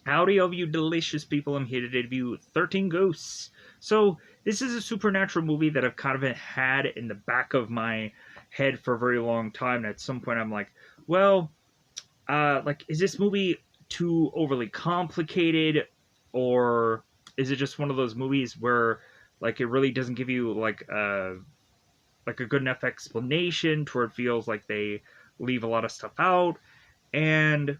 Howdy, all of you delicious people. I'm here to review 13 Ghosts. So, this is a supernatural movie that I've kind of had in the back of my head for a very long time. And at some point, I'm like, well, is this movie too overly complicated? Or is it just one of those movies where, it really doesn't give you, a good enough explanation to where it feels like they leave a lot of stuff out? And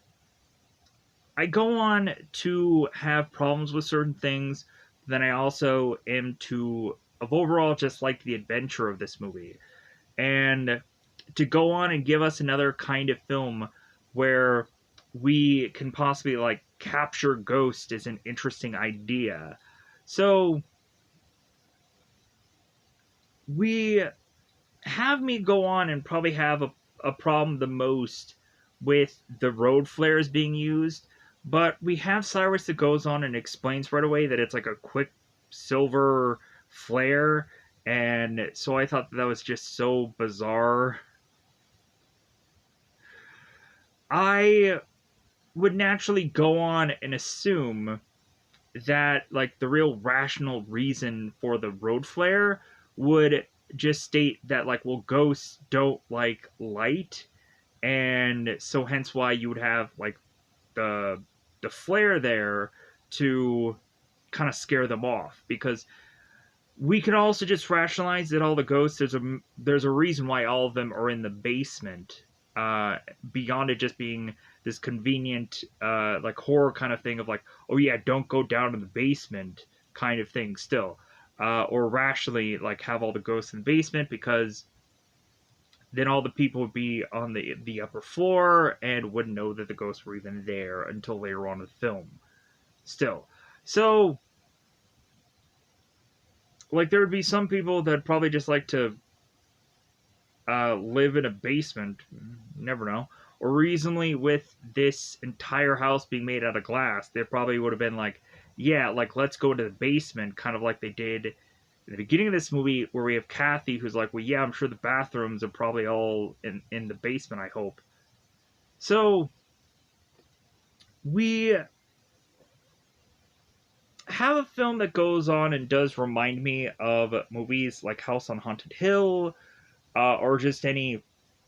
I go on to have problems with certain things, then I also am to of overall just like the adventure of this movie. And to go on and give us another kind of film where we can possibly capture ghost is an interesting idea. So we have me go on and probably have a problem the most with the road flares being used, but we have Cyrus that goes on and explains right away that it's like a quick silver flare, and so I thought that was just so bizarre. I would naturally go on and assume that the real rational reason for the road flare would just state that well, ghosts don't like light, and so hence why you would have the the flare there to kind of scare them off. Because we could also just rationalize that all the ghosts, there's a reason why all of them are in the basement, beyond it just being this convenient horror kind of thing of oh yeah, don't go down in the basement kind of thing still, or rationally have all the ghosts in the basement, because then all the people would be on the upper floor and wouldn't know that the ghosts were even there until later on in the film. Still, so there would be some people that probably just like to live in a basement. Never know. Or recently, with this entire house being made out of glass, they probably would have been like, yeah, let's go into the basement, kind of like they did in the beginning of this movie, where we have Kathy, who's like, well, yeah, I'm sure the bathrooms are probably all in the basement, I hope. So we have a film that goes on and does remind me of movies like House on Haunted Hill, or just any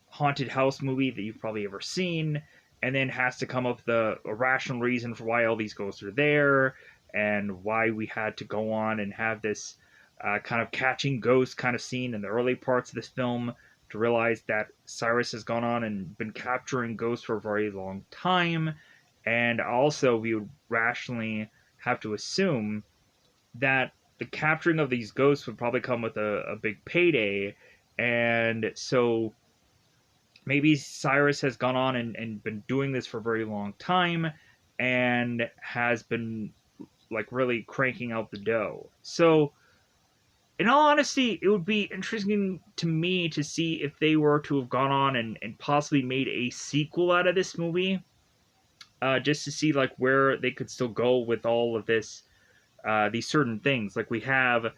haunted house movie that you've probably ever seen, and then has to come up with a rational reason for why all these ghosts are there, and why we had to go on and have this kind of catching ghosts kind of scene in the early parts of this film, to realize that Cyrus has gone on and been capturing ghosts for a very long time. And also, we would rationally have to assume that the capturing of these ghosts would probably come with a big payday. And so maybe Cyrus has gone on and been doing this for a very long time, and has been really cranking out the dough. So, in all honesty, it would be interesting to me to see if they were to have gone on and possibly made a sequel out of this movie, just to see where they could still go with all of this, these certain things. We have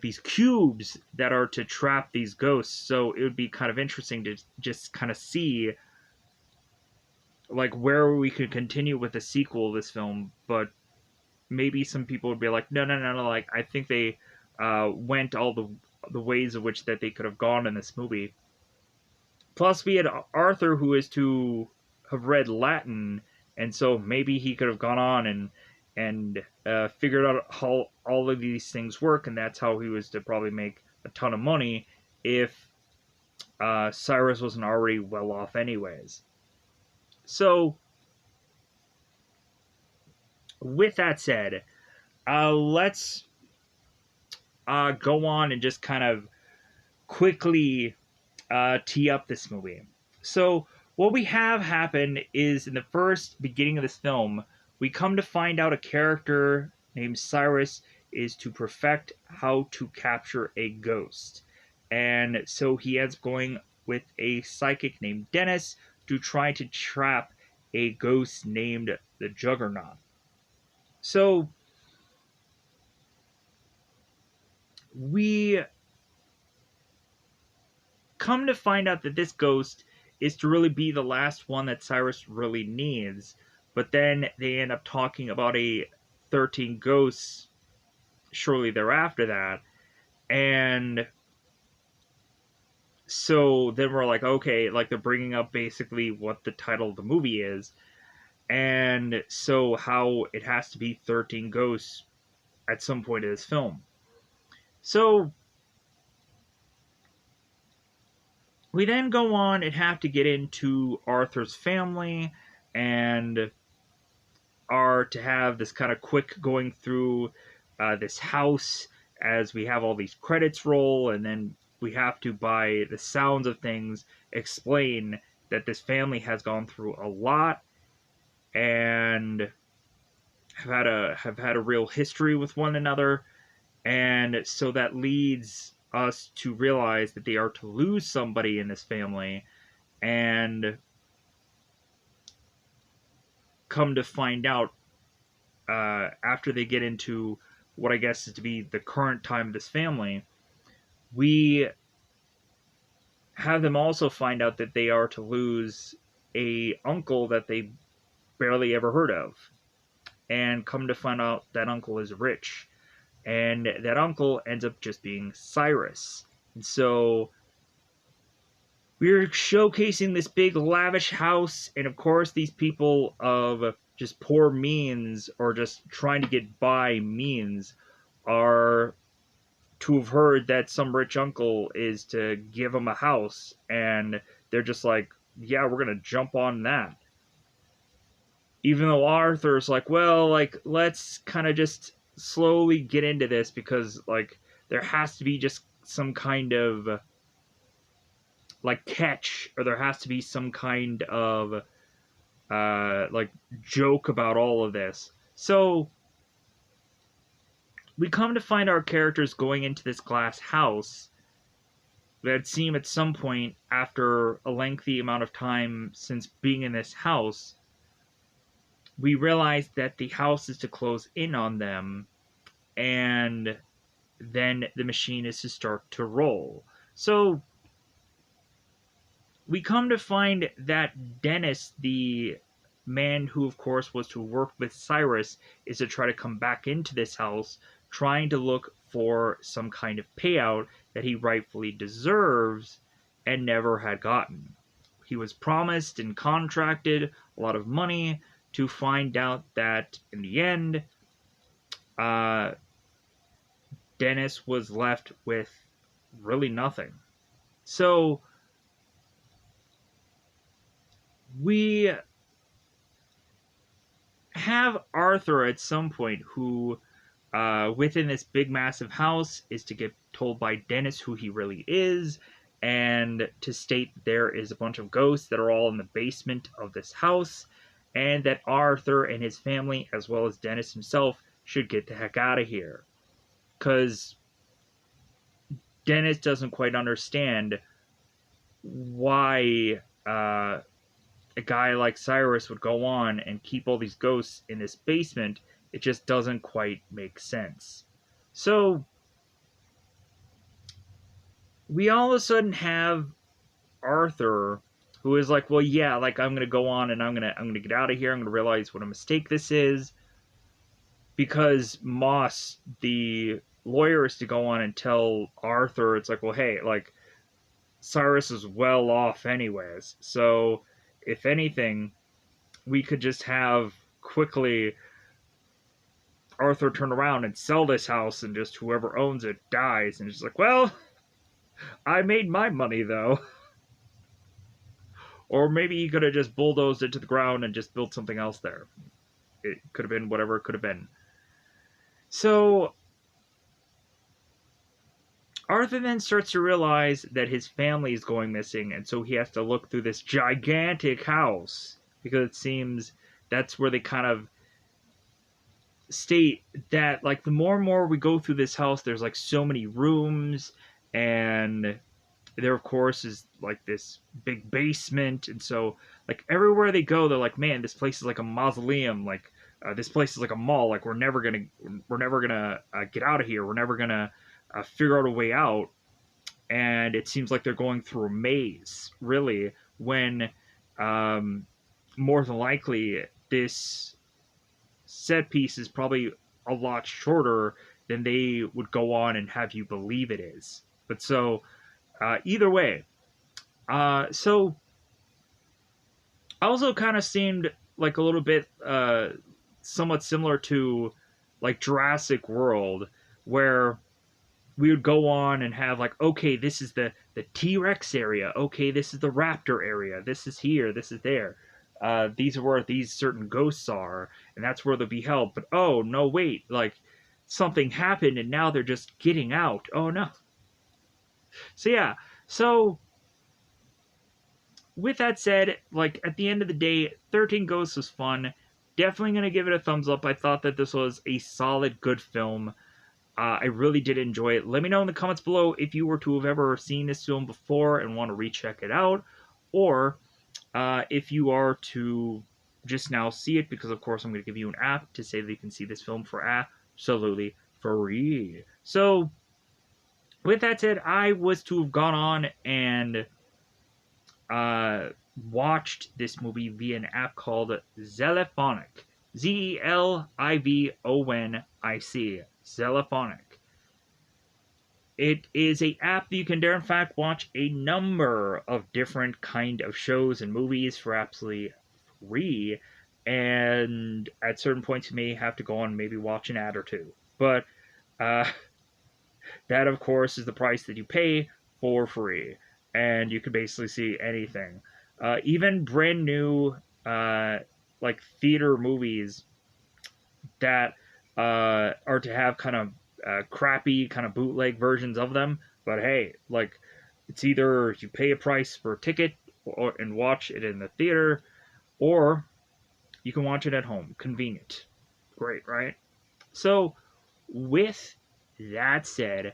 these cubes that are to trap these ghosts. So it would be kind of interesting to just kind of see where we could continue with a sequel of this film. But maybe some people would be like, no, no, no, no. I think they went all the ways of which that they could have gone in this movie. Plus, we had Arthur, who is to have read Latin, and so maybe he could have gone on and figured out how all of these things work, and that's how he was to probably make a ton of money if Cyrus wasn't already well off anyways. So, with that said, let's go on and just kind of quickly tee up this movie. So, what we have happen is in the first beginning of this film, we come to find out a character named Cyrus is to perfect how to capture a ghost. And so he ends up going with a psychic named Dennis to try to trap a ghost named the Juggernaut. So we come to find out that this ghost is to really be the last one that Cyrus really needs, But then they end up talking about a 13 ghosts shortly thereafter that. And so then we're like, okay, like they're bringing up basically what the title of the movie is. And so how it has to be 13 ghosts at some point in this film. So we then go on and have to get into Arthur's family and are to have this kind of quick going through this house as we have all these credits roll, and then we have to, by the sounds of things, explain that this family has gone through a lot and have had a real history with one another, and so that leads us to realize that they are to lose somebody in this family, and come to find out after they get into what I guess is to be the current time of this family, we have them also find out that they are to lose a uncle that they barely ever heard of, and come to find out that uncle is rich, and that uncle ends up just being Cyrus. And so we're showcasing this big lavish house, and of course these people of just poor means or just trying to get by means are to have heard that some rich uncle is to give them a house, and they're just like, yeah, we're gonna jump on that. Even though Arthur's like, well, like, let's kind of just slowly get into this because, like, there has to be just some kind of like catch, or there has to be some kind of like joke about all of this. So we come to find our characters going into this glass house that seem at some point after a lengthy amount of time since being in this house, we realize that the house is to close in on them, and then the machine is to start to roll. So we come to find that Dennis, the man who, of course, was to work with Cyrus, is to try to come back into this house, trying to look for some kind of payout that he rightfully deserves and never had gotten. He was promised and contracted a lot of money to find out that in the end, uh, Dennis was left with really nothing. So we have Arthur at some point who, within this big massive house, is to get told by Dennis who he really is, and to state that there is a bunch of ghosts that are all in the basement of this house, and that Arthur and his family, as well as Dennis himself, should get the heck out of here. Because Dennis doesn't quite understand why a guy like Cyrus would go on and keep all these ghosts in this basement. It just doesn't quite make sense. So we all of a sudden have Arthur, who is like, well, yeah, like I'm gonna go on and I'm gonna get out of here. I'm gonna realize what a mistake this is, because Moss, the lawyer, is to go on and tell Arthur, it's like, well, hey, like Cyrus is well off anyways. So if anything, we could just have quickly Arthur turn around and sell this house, and just whoever owns it dies. And it's like, well, I made my money though. Or maybe he could have just bulldozed it to the ground and just built something else there. It could have been whatever it could have been. So Arthur then starts to realize that his family is going missing, and so he has to look through this gigantic house, because it seems that's where they kind of state that, like, the more and more we go through this house, there's like so many rooms, and there of course is like this big basement, and so like everywhere they go, they're like, man, this place is like a mausoleum, like this place is like a mall, like we're never gonna get out of here, we're never gonna figure out a way out. And it seems like they're going through a maze, really, when more than likely this set piece is probably a lot shorter than they would go on and have you believe it is. But so, either way, so also kind of seemed like a little bit somewhat similar to like Jurassic World, where we would go on and have like, okay, this is the T-Rex area, okay, this is the raptor area, this is here, this is there, these are where these certain ghosts are, and that's where they'll be held. But oh no, wait, like something happened and now they're just getting out. Oh no. So yeah, so with that said, like at the end of the day, 13 Ghosts was fun. Definitely gonna give it a thumbs up. I thought that this was a solid, good film. I really did enjoy it. Let me know in the comments below if you were to have ever seen this film before and want to recheck it out, or if you are to just now see it, because of course I'm going to give you an app to say that you can see this film for absolutely free. So, with that said, I was to have gone on and watched this movie via an app called Zelifonic. Zelivonic. Zelifonic. It is a app that you can, in fact, watch a number of different kind of shows and movies for absolutely free. And at certain points, you may have to go on and maybe watch an ad or two. But that, of course, is the price that you pay for free. And you can basically see anything. Even brand new, like, theater movies that are to have kind of crappy kind of bootleg versions of them. But hey, like, it's either you pay a price for a ticket and watch it in the theater, or you can watch it at home. Convenient. Great, right? So, with that said,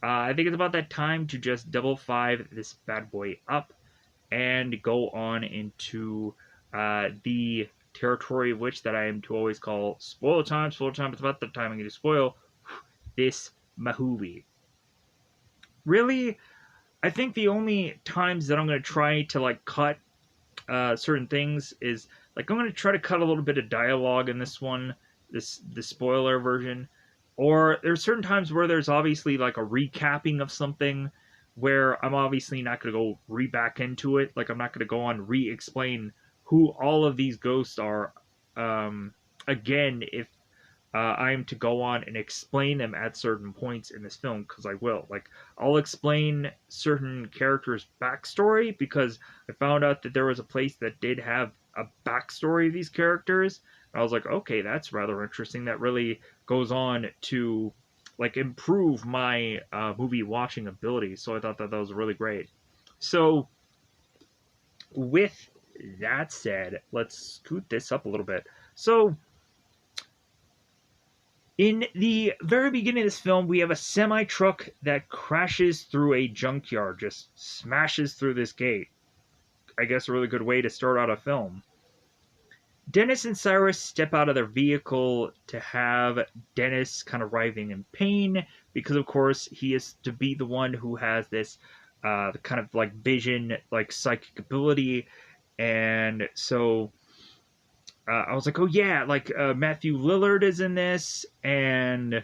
I think it's about that time to just double five this bad boy up and go on into the territory of which that I am to always call spoiler time. Spoiler time. It's about the time I'm going to spoil this movie. Really, I think the only times that I'm going to try to like cut certain things is like I'm going to try to cut a little bit of dialogue in this one, the spoiler version, or there's certain times where there's obviously like a recapping of something where I'm obviously not going to go back into it. Like I'm not going to go on re-explain who all of these ghosts are again if I am to go on and explain them at certain points in this film, because I will. Like, I'll explain certain characters' backstory, because I found out that there was a place that did have a backstory of these characters. And I was like, okay, that's rather interesting. That really goes on to, like, improve my movie watching ability. So I thought that was really great. So, with that said, let's scoot this up a little bit. So, in the very beginning of this film, we have a semi-truck that crashes through a junkyard, just smashes through this gate. I guess a really good way to start out a film. Dennis and Cyrus step out of their vehicle to have Dennis kind of writhing in pain, because of course he is to be the one who has this kind of like vision, like psychic ability, and so I was like, oh yeah, like Matthew Lillard is in this, and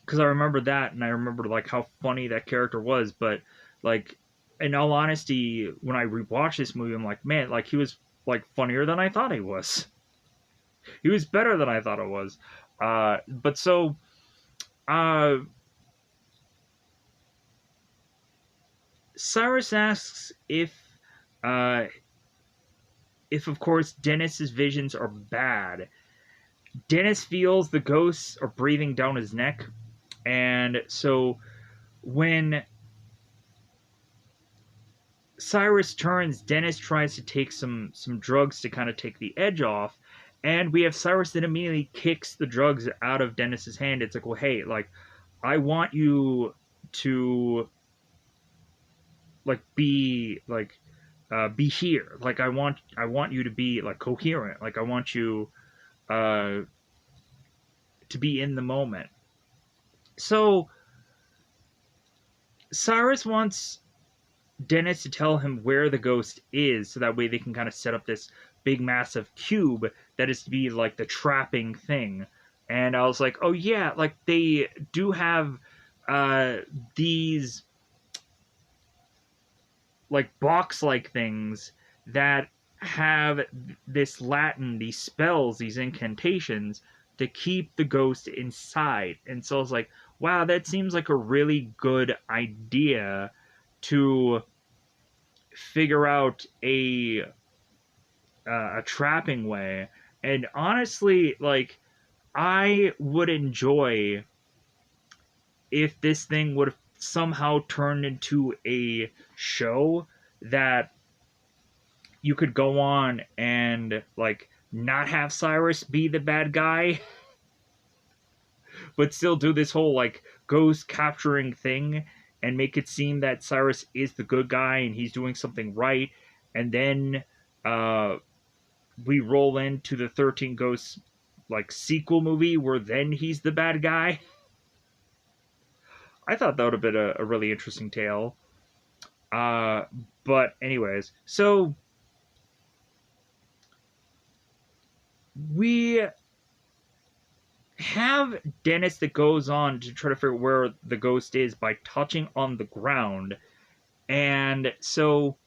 because I remember that, and I remember like how funny that character was. But like, in all honesty, when I rewatched this movie, I'm like, man, like he was like funnier than I thought he was. He was better than I thought it was. But so, Cyrus asks if of course Dennis's visions are bad. Dennis feels the ghosts are breathing down his neck, and so when Cyrus turns, Dennis tries to take some drugs to kind of take the edge off, and we have Cyrus that immediately kicks the drugs out of Dennis's hand. It's like, well, hey, like, I want you to like be here. Like, I want you to be like coherent. Like, I want you to be in the moment. So Cyrus wants Dennis to tell him where the ghost is, so that way they can kind of set up this big massive cube that is to be like the trapping thing. And I was like, oh yeah, like they do have uh, these like box like things that have this Latin, these spells, these incantations to keep the ghost inside. And so I was like, wow, that seems like a really good idea to figure out a trapping way. And honestly, like I would enjoy if this thing would have somehow turned into a show that you could go on and like not have Cyrus be the bad guy, but still do this whole like ghost capturing thing and make it seem that Cyrus is the good guy and he's doing something right. And then uh, we roll into the 13 Ghosts like sequel movie where then he's the bad guy. I thought that would have been a really interesting tale. Uh, but anyways, so we have Dennis that goes on to try to figure out where the ghost is by touching on the ground. And so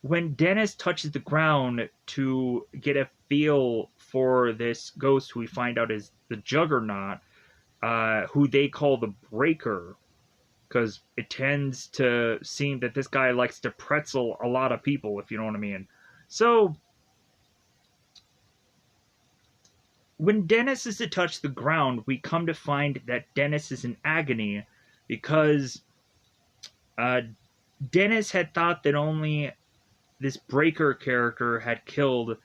when Dennis touches the ground to get a feel for this ghost, who we find out is the Juggernaut, who they call the Breaker, because it tends to seem that this guy likes to pretzel a lot of people, if you know what I mean. So when Dennis is to touch the ground, we come to find that Dennis is in agony because uh, Dennis had thought that only this Breaker character had killed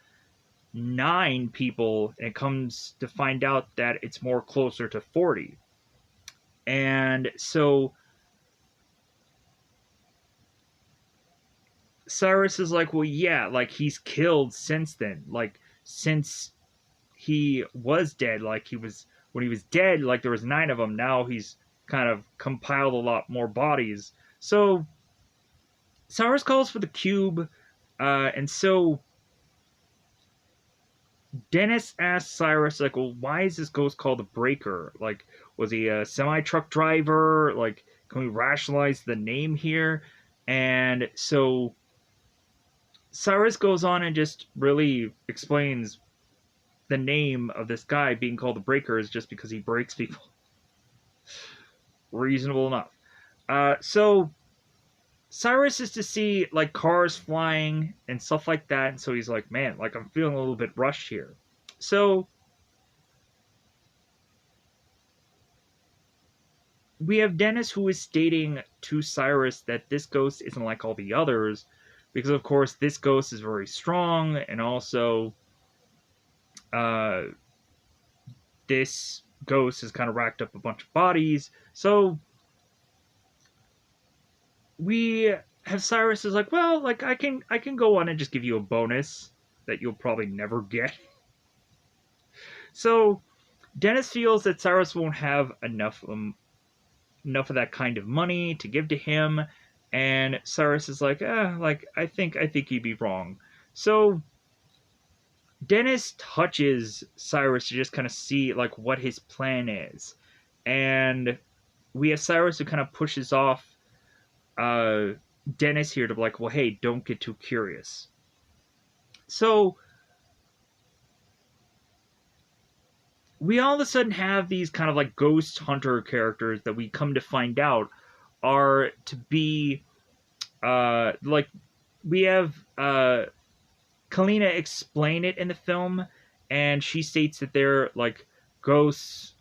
9 people, and it comes to find out that it's more closer to 40. And so Cyrus is like, well, yeah, like he's killed since then. Like, since he was dead, like he was, when he was dead, like there was 9 of them. Now he's kind of compiled a lot more bodies. So Cyrus calls for the cube, and so Dennis asks Cyrus, like, well, why is this ghost called the Breaker? Like, was he a semi truck driver? Like, can we rationalize the name here? And so Cyrus goes on and just really explains the name of this guy being called the Breaker is just because he breaks people. Reasonable enough. So Cyrus is to see like cars flying and stuff like that, and so he's like, man, like I'm feeling a little bit rushed here. So we have Dennis who is stating to Cyrus that this ghost isn't like all the others, because of course this ghost is very strong, and also uh, this ghost has kind of racked up a bunch of bodies. So we have Cyrus is like, well, like I can go on and just give you a bonus that you'll probably never get. So Dennis feels that Cyrus won't have enough of that kind of money to give to him, and Cyrus is like, like I think you'd be wrong. So Dennis touches Cyrus to just kind of see like what his plan is, and we have Cyrus who kind of pushes off uh, Dennis here to be like, well, hey, don't get too curious. So we all of a sudden have these kind of like ghost hunter characters that we come to find out are to be like we have Kalina explain it in the film, and she states that they're like ghosts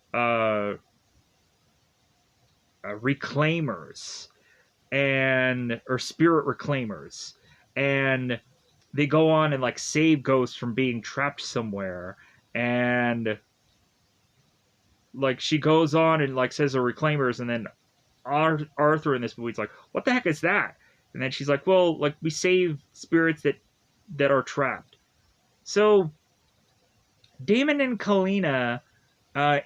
reclaimers and or spirit reclaimers, and they go on and like save ghosts from being trapped somewhere. And like she goes on and like says they're reclaimers, and then Arthur in this movie is like, what the heck is that? And then she's like, well, like we save spirits that are trapped. So Damon and Kalina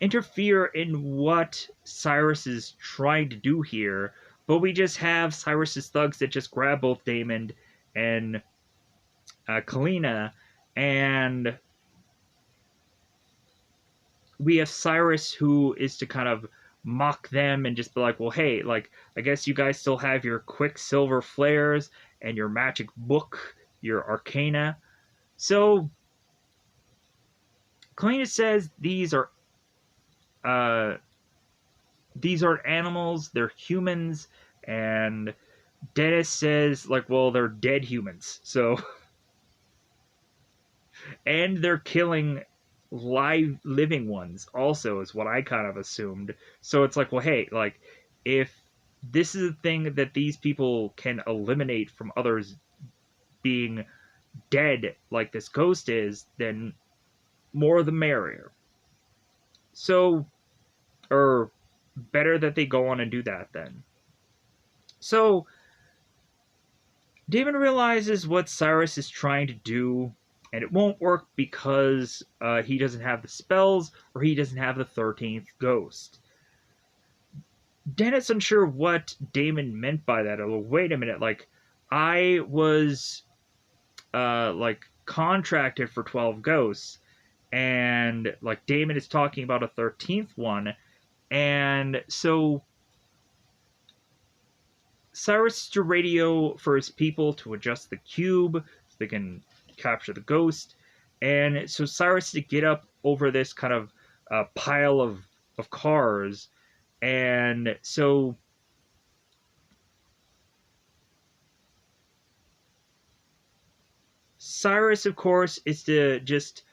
interfere in what Cyrus is trying to do here, but we just have Cyrus's thugs that just grab both Damon and Kalina, And we have Cyrus, who is to kind of mock them and just be like, well, hey, like, I guess you guys still have your Quicksilver flares and your magic book, your arcana. So Kalina says uh these aren't animals, they're humans, and Dennis says, like, well, they're dead humans. So and they're killing live living ones also, is what I kind of assumed. So it's like, well, hey, like, if this is a thing that these people can eliminate from others being dead like this ghost is, then more the merrier. So, or better that they go on and do that then. So Damon realizes what Cyrus is trying to do, and it won't work because he doesn't have the spells, or he doesn't have the 13th ghost. Dennis unsure what Damon meant by that. Oh, wait a minute, like, I was like contracted for 12 ghosts, and like Damon is talking about a 13th one, and so Cyrus to radio for his people to adjust the cube so they can capture the ghost. And so Cyrus to get up over this kind of pile of cars. And so Cyrus, of course, is to just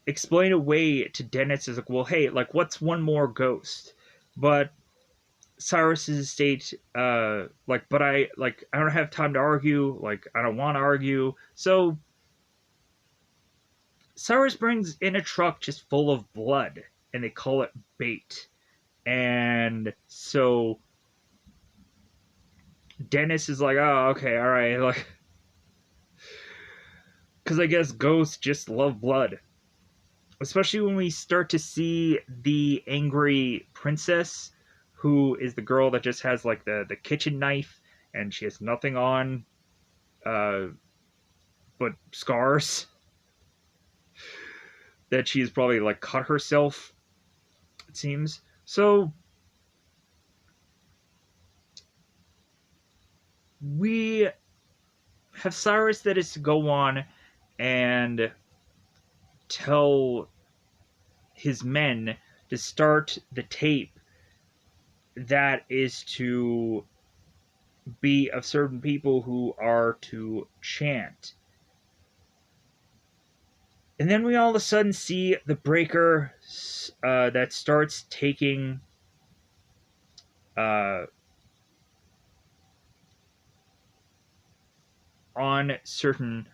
explain away to Dennis as like, well, hey, like, what's one more ghost? But Cyrus's state, but I don't have time to argue. Like, I don't want to argue. So Cyrus brings in a truck just full of blood, and they call it bait. And so Dennis is like, oh, okay, all right, like, because I guess ghosts just love blood. Especially when we start to see the angry princess, who is the girl that just has like the kitchen knife, and she has nothing on uh, but scars that she's probably like cut herself, it seems. So we have Cyrus that is to go on and tell his men to start the tape that is to be of certain people who are to chant. And then we all of a sudden see the breaker that starts taking uh, on certain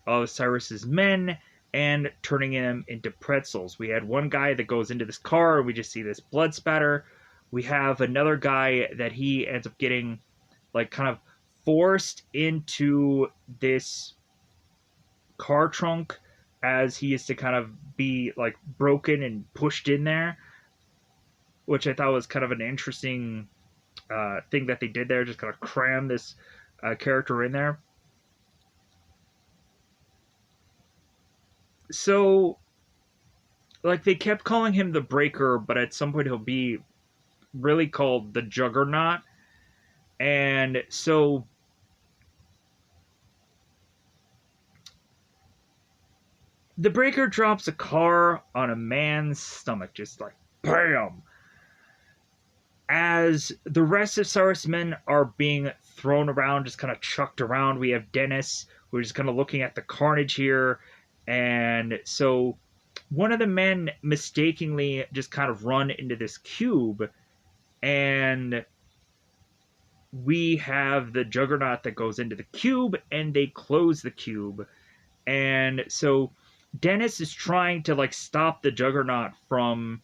of Cyrus's men and turning them into pretzels. We had one guy that goes into this car, and we just see this blood spatter. We have another guy that he ends up getting like kind of forced into this car trunk as he is to kind of be like broken and pushed in there, which I thought was kind of an interesting thing that they did there, just kind of cram this character in there. So, like, they kept calling him the Breaker, but at some point he'll be really called the Juggernaut. And so the Breaker drops a car on a man's stomach, just like BAM! As the rest of Cyrus' men are being thrown around, just kind of chucked around, we have Dennis, who's just kind of looking at the carnage here. And so one of the men mistakenly just kind of run into this cube, and we have the Juggernaut that goes into the cube, and they close the cube. And so Dennis is trying to like stop the Juggernaut from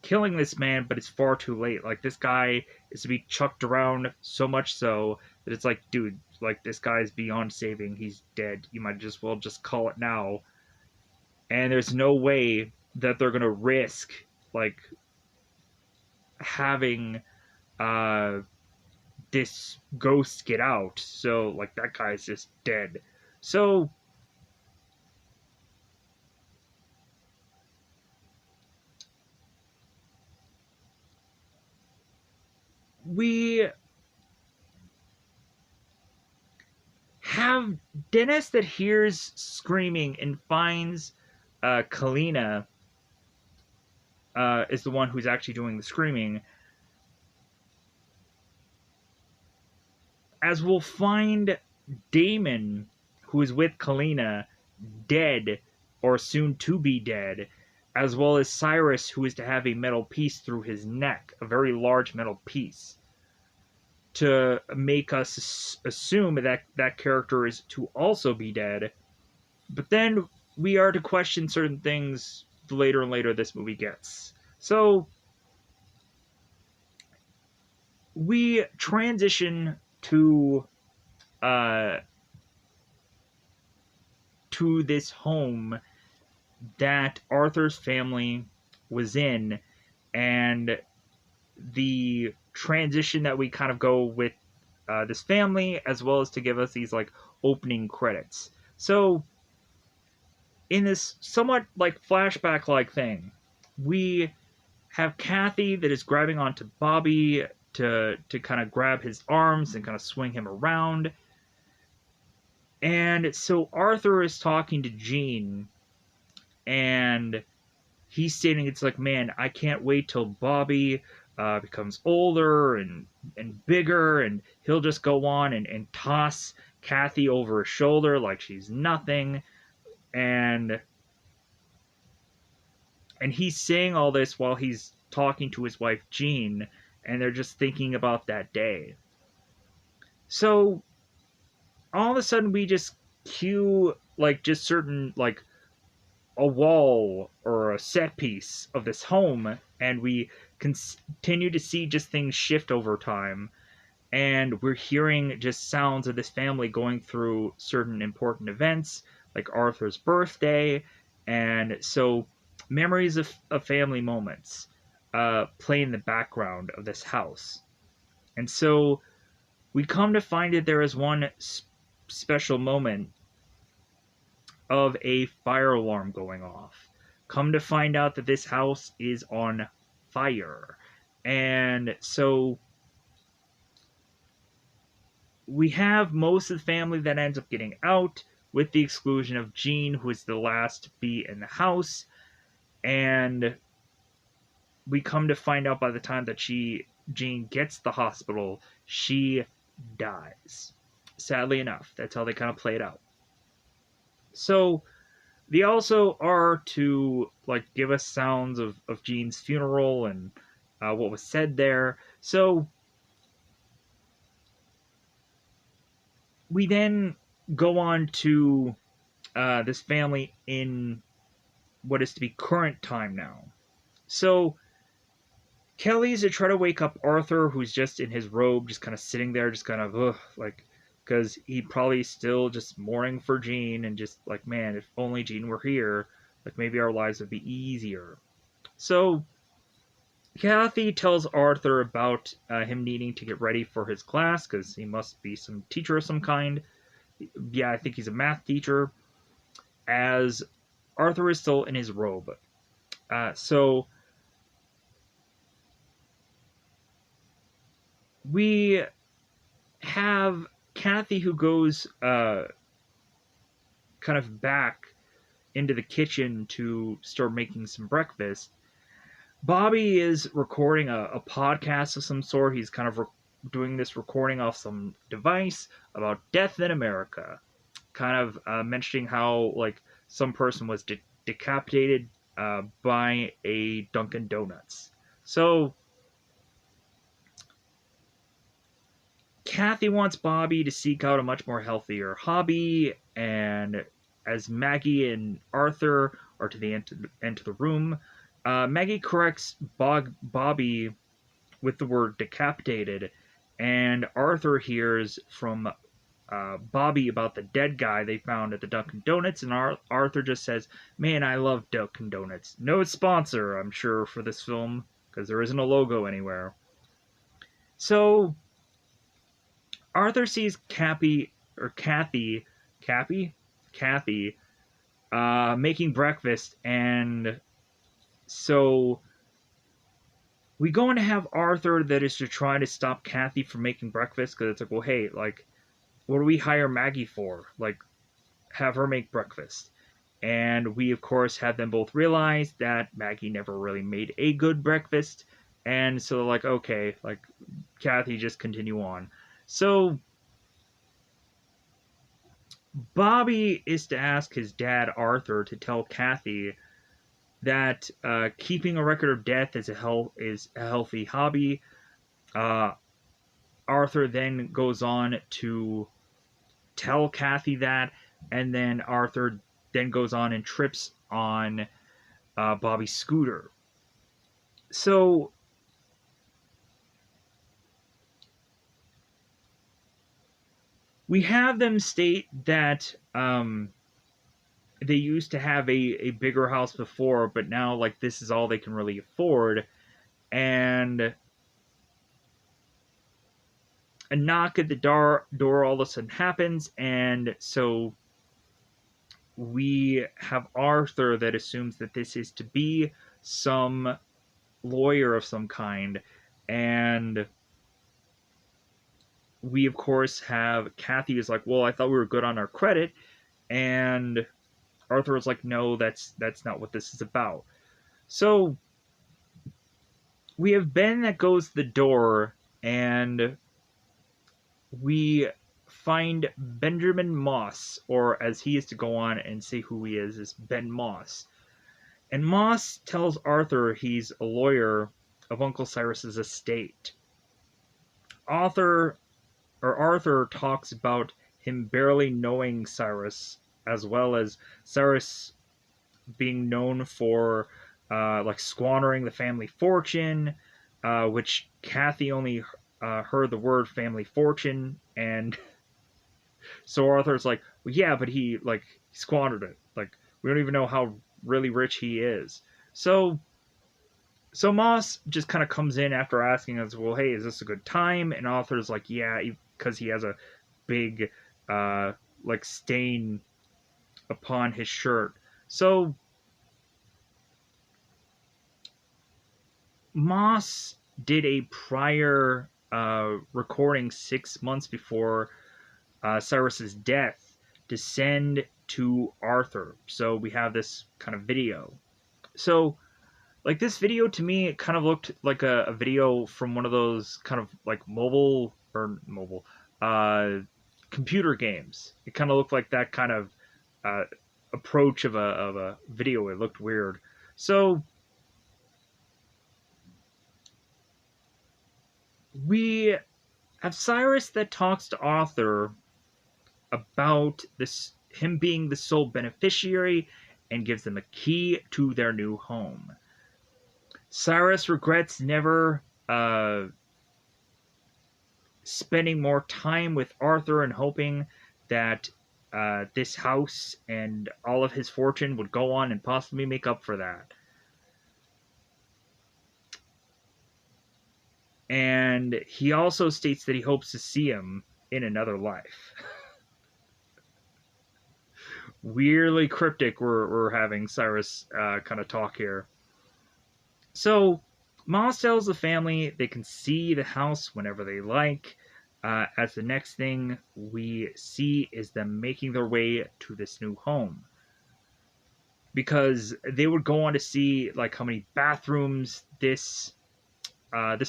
killing this man, but it's far too late. Like, this guy is to be chucked around so much so that it's like, dude, like, this guy's beyond saving. He's dead. You might just well just call it now. And there's no way that they're gonna risk like having uh this ghost get out. So like that guy's just dead. So we have Dennis that hears screaming and finds Kalina is the one who's actually doing the screaming. As we'll find Damon, who is with Kalina, dead or soon to be dead, as well as Cyrus, who is to have a metal piece through his neck, a very large metal piece, to make us assume that that character is to also be dead. But then we are to question certain things the later and later this movie gets. So we transition uh, to this home that Arthur's family was in, and the transition that we kind of go with this family, as well as to give us these like opening credits. So in this somewhat like flashback like thing, we have Kathy that is grabbing onto Bobby to kind of grab his arms and kind of swing him around. And so Arthur is talking to Jean, and he's stating it's like, man, I can't wait till Bobby becomes older and bigger, and he'll just go on and toss Kathy over his shoulder like she's nothing. And he's saying all this while he's talking to his wife Jean, and they're just thinking about that day. So all of a sudden we just cue like just certain like a wall or a set piece of this home, and we continue to see just things shift over time, and we're hearing just sounds of this family going through certain important events like Arthur's birthday. And so memories of family moments play in the background of this house. And so we come to find that there is one special moment of a fire alarm going off. Come to find out that this house is on fire. And so we have most of the family that ends up getting out, with the exclusion of Jean, who is the last to be in the house. And we come to find out by the time that Jean gets to the hospital, she dies. Sadly enough, that's how they kind of play it out. So they also are to like give us sounds of Jean's funeral and what was said there. So we then go on to this family in what is to be current time now. So Kelly's to try to wake up Arthur, who's just in his robe, just kind of sitting there, just kind of like, because he probably still just mourning for Jean, and just like, man, if only Jean were here, like maybe our lives would be easier. So Kathy tells Arthur about him needing to get ready for his class because he must be some teacher of some kind. Yeah, I think he's a math teacher. As Arthur is still in his robe. So we have Kathy who goes kind of back into the kitchen to start making some breakfast. Bobby is recording a podcast of some sort. He's kind of doing this recording off some device about death in America, kind of mentioning how like some person was decapitated by a Dunkin' Donuts. So Kathy wants Bobby to seek out a much more healthier hobby, and as Maggie and Arthur are to the end of the room, Maggie corrects Bobby with the word decapitated, and Arthur hears from Bobby about the dead guy they found at the Dunkin' Donuts, and Arthur just says, man, I love Dunkin' Donuts. No sponsor, I'm sure, for this film, because there isn't a logo anywhere. So Arthur sees Kathy making breakfast, and so we go on to have Arthur that is to try to stop Kathy from making breakfast, because it's like, well, hey, like, what do we hire Maggie for? Like, have her make breakfast. And we, of course, have them both realize that Maggie never really made a good breakfast. And so they're like, okay, like, Kathy, just continue on. So Bobby is to ask his dad, Arthur, to tell Kathy that keeping a record of death is a healthy hobby. Uh, Arthur then goes on to tell Kathy that, and then Arthur then goes on and trips on Bobby's scooter. So we have them state that they used to have a bigger house before, but now like this is all they can really afford, and a knock at the door all of a sudden happens, and so we have Arthur that assumes that this is to be some lawyer of some kind, and we of course have Kathy is like, well, I thought we were good on our credit, and Arthur is like, no, that's not what this is about. So we have Ben that goes to the door, and we find Benjamin Moss, or as he is to go on and say who he is Ben Moss. And Moss tells Arthur he's a lawyer of Uncle Cyrus's estate. Arthur talks about him barely knowing Cyrus, as well as Cyrus being known for like squandering the family fortune, which Kathy only heard the word family fortune, and so Arthur's like, well, yeah, but he like squandered it. Like we don't even know how really rich he is. So Moss just kind of comes in after asking us, well, hey, is this a good time? And Arthur's like, yeah, because he has a big like stain upon his shirt. So Moss did a prior recording 6 months before Cyrus's death to send to Arthur. So we have this kind of video. So, like, this video to me, it kind of looked like a video from one of those kind of like mobile uh, computer games. It kind of looked like that kind of uh, approach of a video. It looked weird. So we have Cyrus that talks to Arthur about this him being the sole beneficiary and gives them a key to their new home. Cyrus regrets never spending more time with Arthur and hoping that this house and all of his fortune would go on and possibly make up for that. And he also states that he hopes to see him in another life. Weirdly cryptic, we're having Cyrus kind of talk here. So Moss tells the family they can see the house whenever they like. As the next thing we see is them making their way to this new home, because they would go on to see like how many bathrooms this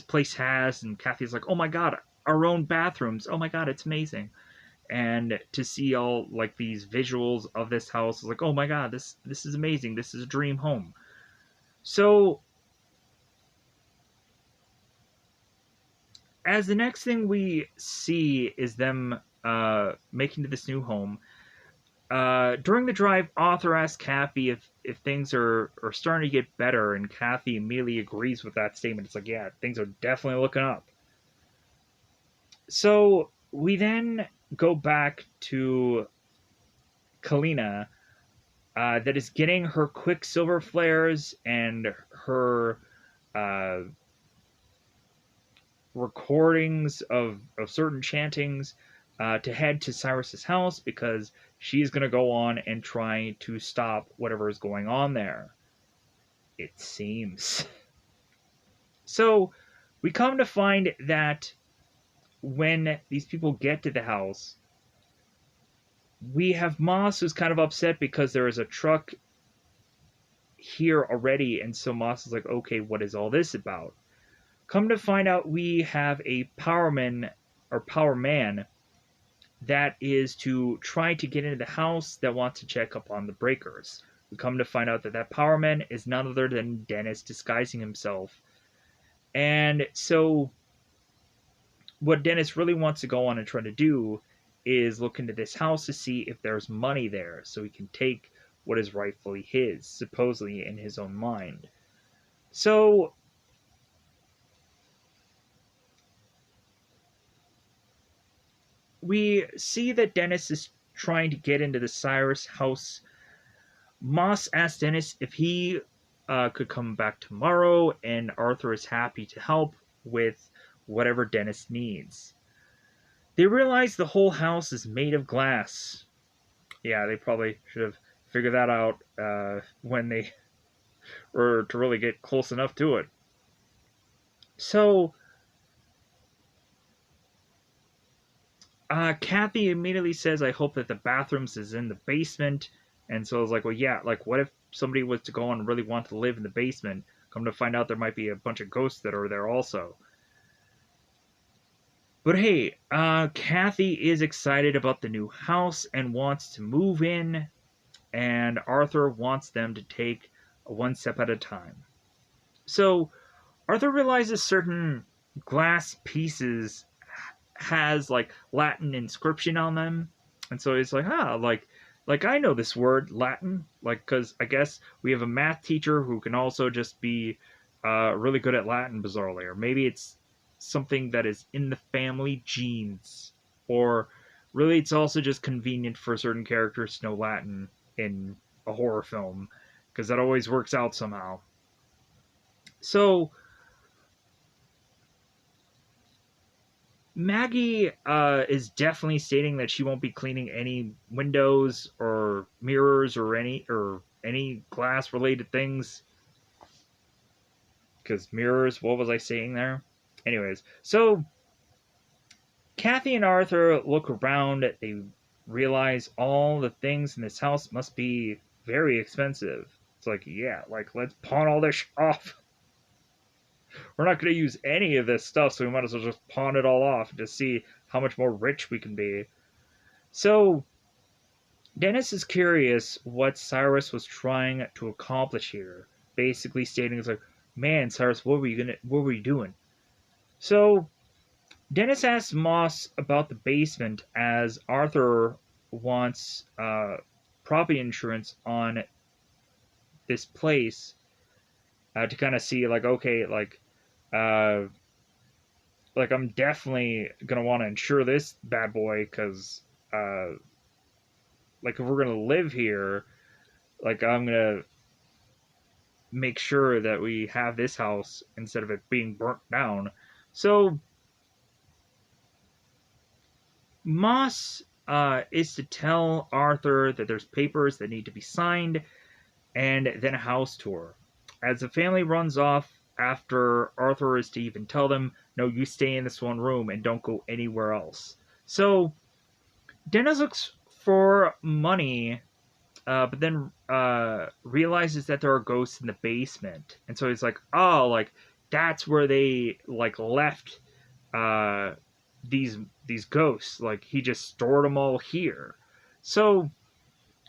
place has, and Kathy's like, "Oh my god, our own bathrooms! Oh my god, it's amazing!" And to see all like these visuals of this house, like, "Oh my god, this is amazing! This is a dream home." So as the next thing we see is them making to this new home, during the drive, Arthur asks Kathy if things are starting to get better, and Kathy immediately agrees with that statement. It's like, yeah, things are definitely looking up. So we then go back to Kalina, that is getting her quicksilver flares and her uh, recordings of certain chantings to head to Cyrus's house, because she's going to go on and try to stop whatever is going on there. It seems. So we come to find that when these people get to the house, we have Moss who's kind of upset because there is a truck here already, and so Moss is like, okay, what is all this about? Come to find out, we have a powerman or power man that is to try to get into the house that wants to check up on the breakers. We come to find out that that power man is none other than Dennis disguising himself. And so, what Dennis really wants to go on and try to do is look into this house to see if there's money there so he can take what is rightfully his, supposedly in his own mind. So, we see that Dennis is trying to get into the Cyrus house. Moss asks Dennis if he could come back tomorrow, and Arthur is happy to help with whatever Dennis needs. They realize the whole house is made of glass. Yeah, they probably should have figured that out when they were to really get close enough to it. So, Kathy immediately says, I hope that the bathrooms is in the basement. And so I was like, well, yeah, like, what if somebody was to go on and really want to live in the basement? Come to find out there might be a bunch of ghosts that are there also. But hey, Kathy is excited about the new house and wants to move in, and Arthur wants them to take one step at a time. So Arthur realizes certain glass pieces has like Latin inscription on them, and so he's like, like I know this word Latin, like because I guess we have a math teacher who can also just be really good at Latin, bizarrely, or maybe it's something that is in the family genes, or really it's also just convenient for certain characters to know Latin in a horror film because that always works out somehow. So Maggie is definitely stating that she won't be cleaning any windows or mirrors or any glass related things. Because mirrors, what was I saying there? Anyways, so Kathy and Arthur look around. They realize all the things in this house must be very expensive. It's like, yeah, like let's pawn all this off. We're not going to use any of this stuff, so we might as well just pawn it all off to see how much more rich we can be. So, Dennis is curious what Cyrus was trying to accomplish here. Basically stating it's like, man, Cyrus, what were you doing? So, Dennis asks Moss about the basement as Arthur wants property insurance on this place to kind of see like, okay, uh, like I'm definitely gonna want to insure this bad boy because like if we're gonna live here, like I'm gonna make sure that we have this house instead of it being burnt down. So Moss is to tell Arthur that there's papers that need to be signed and then a house tour. As the family runs off after Arthur is to even tell them, no, you stay in this one room and don't go anywhere else. So Dennis looks for money, but then realizes that there are ghosts in the basement, and so he's like, "Oh, like that's where they like left uh, these ghosts. Like he just stored them all here." So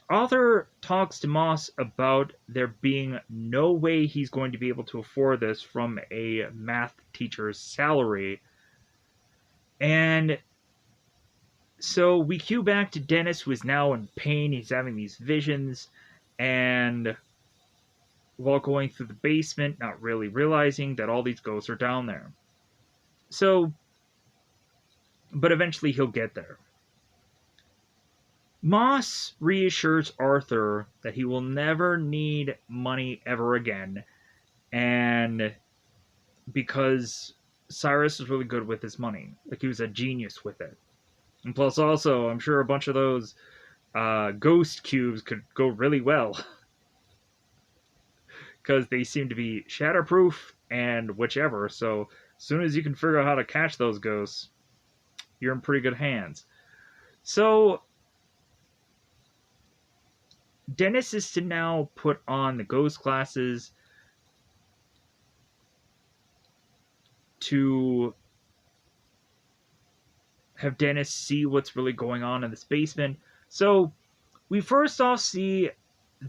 Arthur talks to Moss about there being no way he's going to be able to afford this from a math teacher's salary, and so we cue back to Dennis, who is now in pain. He's having these visions, and while going through the basement, not really realizing that all these ghosts are down there. So, but eventually he'll get there. Moss reassures Arthur that he will never need money ever again, and because Cyrus is really good with his money, like he was a genius with it. And plus, also, I'm sure a bunch of those ghost cubes could go really well. because they seem to be shatterproof and whichever. So as soon as you can figure out how to catch those ghosts, you're in pretty good hands. So Dennis is to now put on the ghost glasses to have Dennis see what's really going on in this basement. So we first off see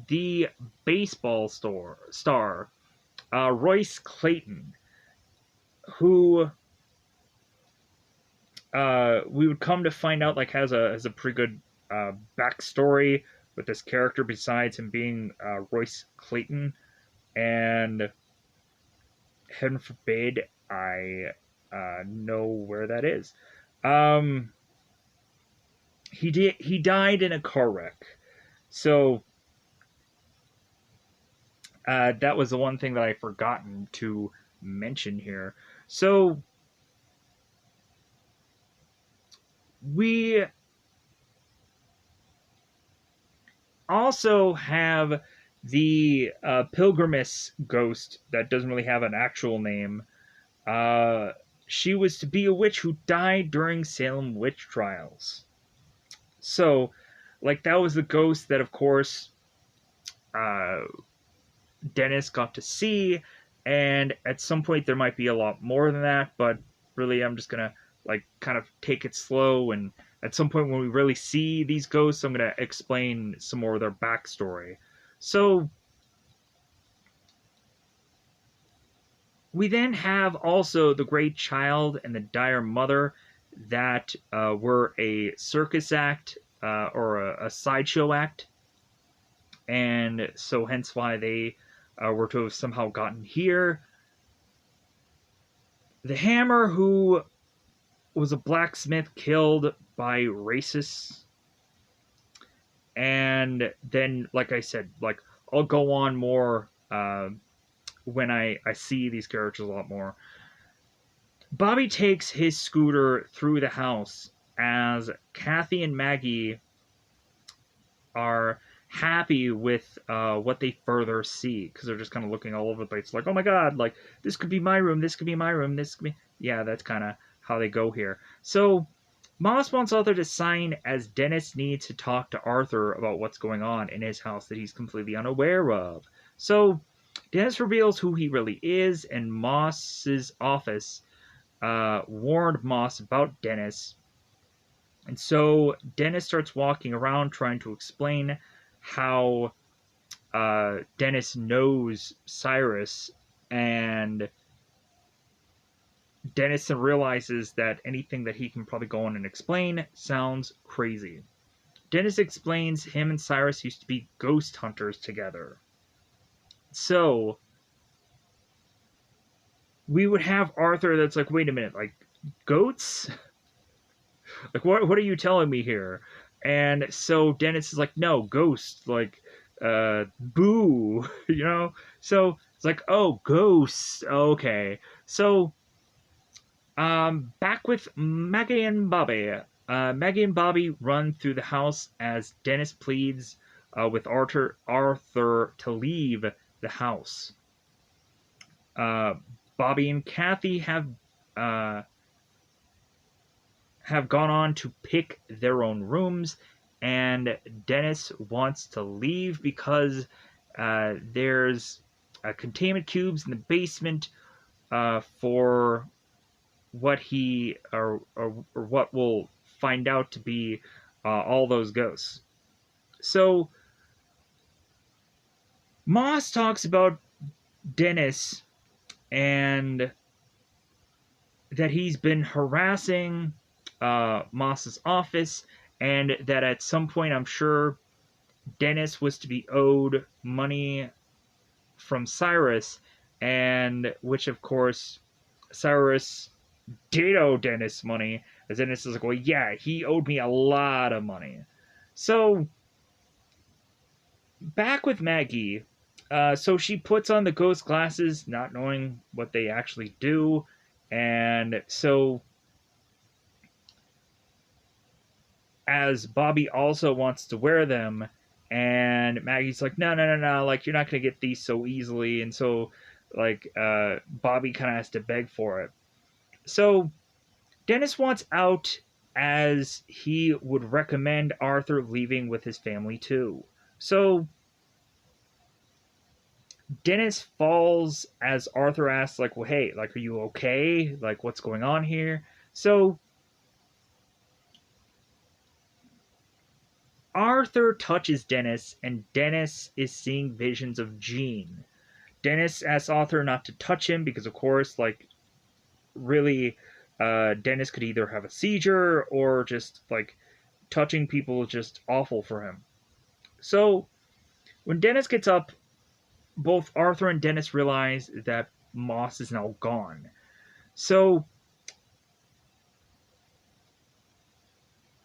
the baseball star, Royce Clayton, who we would come to find out like has a pretty good backstory with this character besides him being Royce Clayton, and heaven forbid I know where that is. Um, he died in a car wreck, so that was the one thing that I forgotten to mention here. So we also have the Pilgrimess ghost that doesn't really have an actual name. She was to be a witch who died during Salem witch trials. So, like, that was the ghost that, of course, uh, Dennis got to see, and at some point there might be a lot more than that, but really I'm just gonna like kind of take it slow, and at some point when we really see these ghosts I'm gonna explain some more of their backstory. So we then have also the Great Child and the Dire Mother that were a circus act or a sideshow act, and so hence why they were to have somehow gotten here. The Hammer, who was a blacksmith killed by racists, and then, like I said, like I'll go on more when I see these characters a lot more. Bobby takes his scooter through the house as Kathy and Maggie are happy with what they further see because they're just kind of looking all over the place, like, oh my god, like this could be my room, this could be my room, this could be, yeah, that's kind of how they go here. So Moss wants Arthur to sign as Dennis needs to talk to Arthur about what's going on in his house that he's completely unaware of. So Dennis reveals who he really is, and Moss's office warned Moss about Dennis. And so Dennis starts walking around trying to explain how Dennis knows Cyrus, and Dennis realizes that anything that he can probably go on and explain sounds crazy. Dennis explains him and Cyrus used to be ghost hunters together. So we would have Arthur that's like, wait a minute, like goats? Like what are you telling me here? And so Dennis is like, no, ghosts, like boo, you know? So it's like, oh, ghosts. Okay. So back with Maggie and Bobby. Maggie and Bobby run through the house as Dennis pleads with Arthur to leave the house. Bobby and Kathy uh, have gone on to pick their own rooms, and Dennis wants to leave because there's containment cubes in the basement for what he or what we'll find out to be all those ghosts. So Moss talks about Dennis and that he's been harassing Moss's office, and that at some point I'm sure Dennis was to be owed money from Cyrus, and which of course Cyrus did owe Dennis money, as Dennis is like, well, yeah, he owed me a lot of money. So back with Maggie, so she puts on the ghost glasses, not knowing what they actually do, and so as Bobby also wants to wear them, And Maggie's like, no, no, no, no, like you're not gonna get these so easily, and so like Bobby kind of has to beg for it. So Dennis wants out, as he would recommend Arthur leaving with his family too. So Dennis falls as Arthur asks, like, well, hey, like, are you okay? Like, what's going on here? So Arthur touches Dennis, and Dennis is seeing visions of Jean. Dennis asks Arthur not to touch him because, of course, like, really, Dennis could either have a seizure or just, like, touching people is just awful for him. So when Dennis gets up, both Arthur and Dennis realize that Moss is now gone. So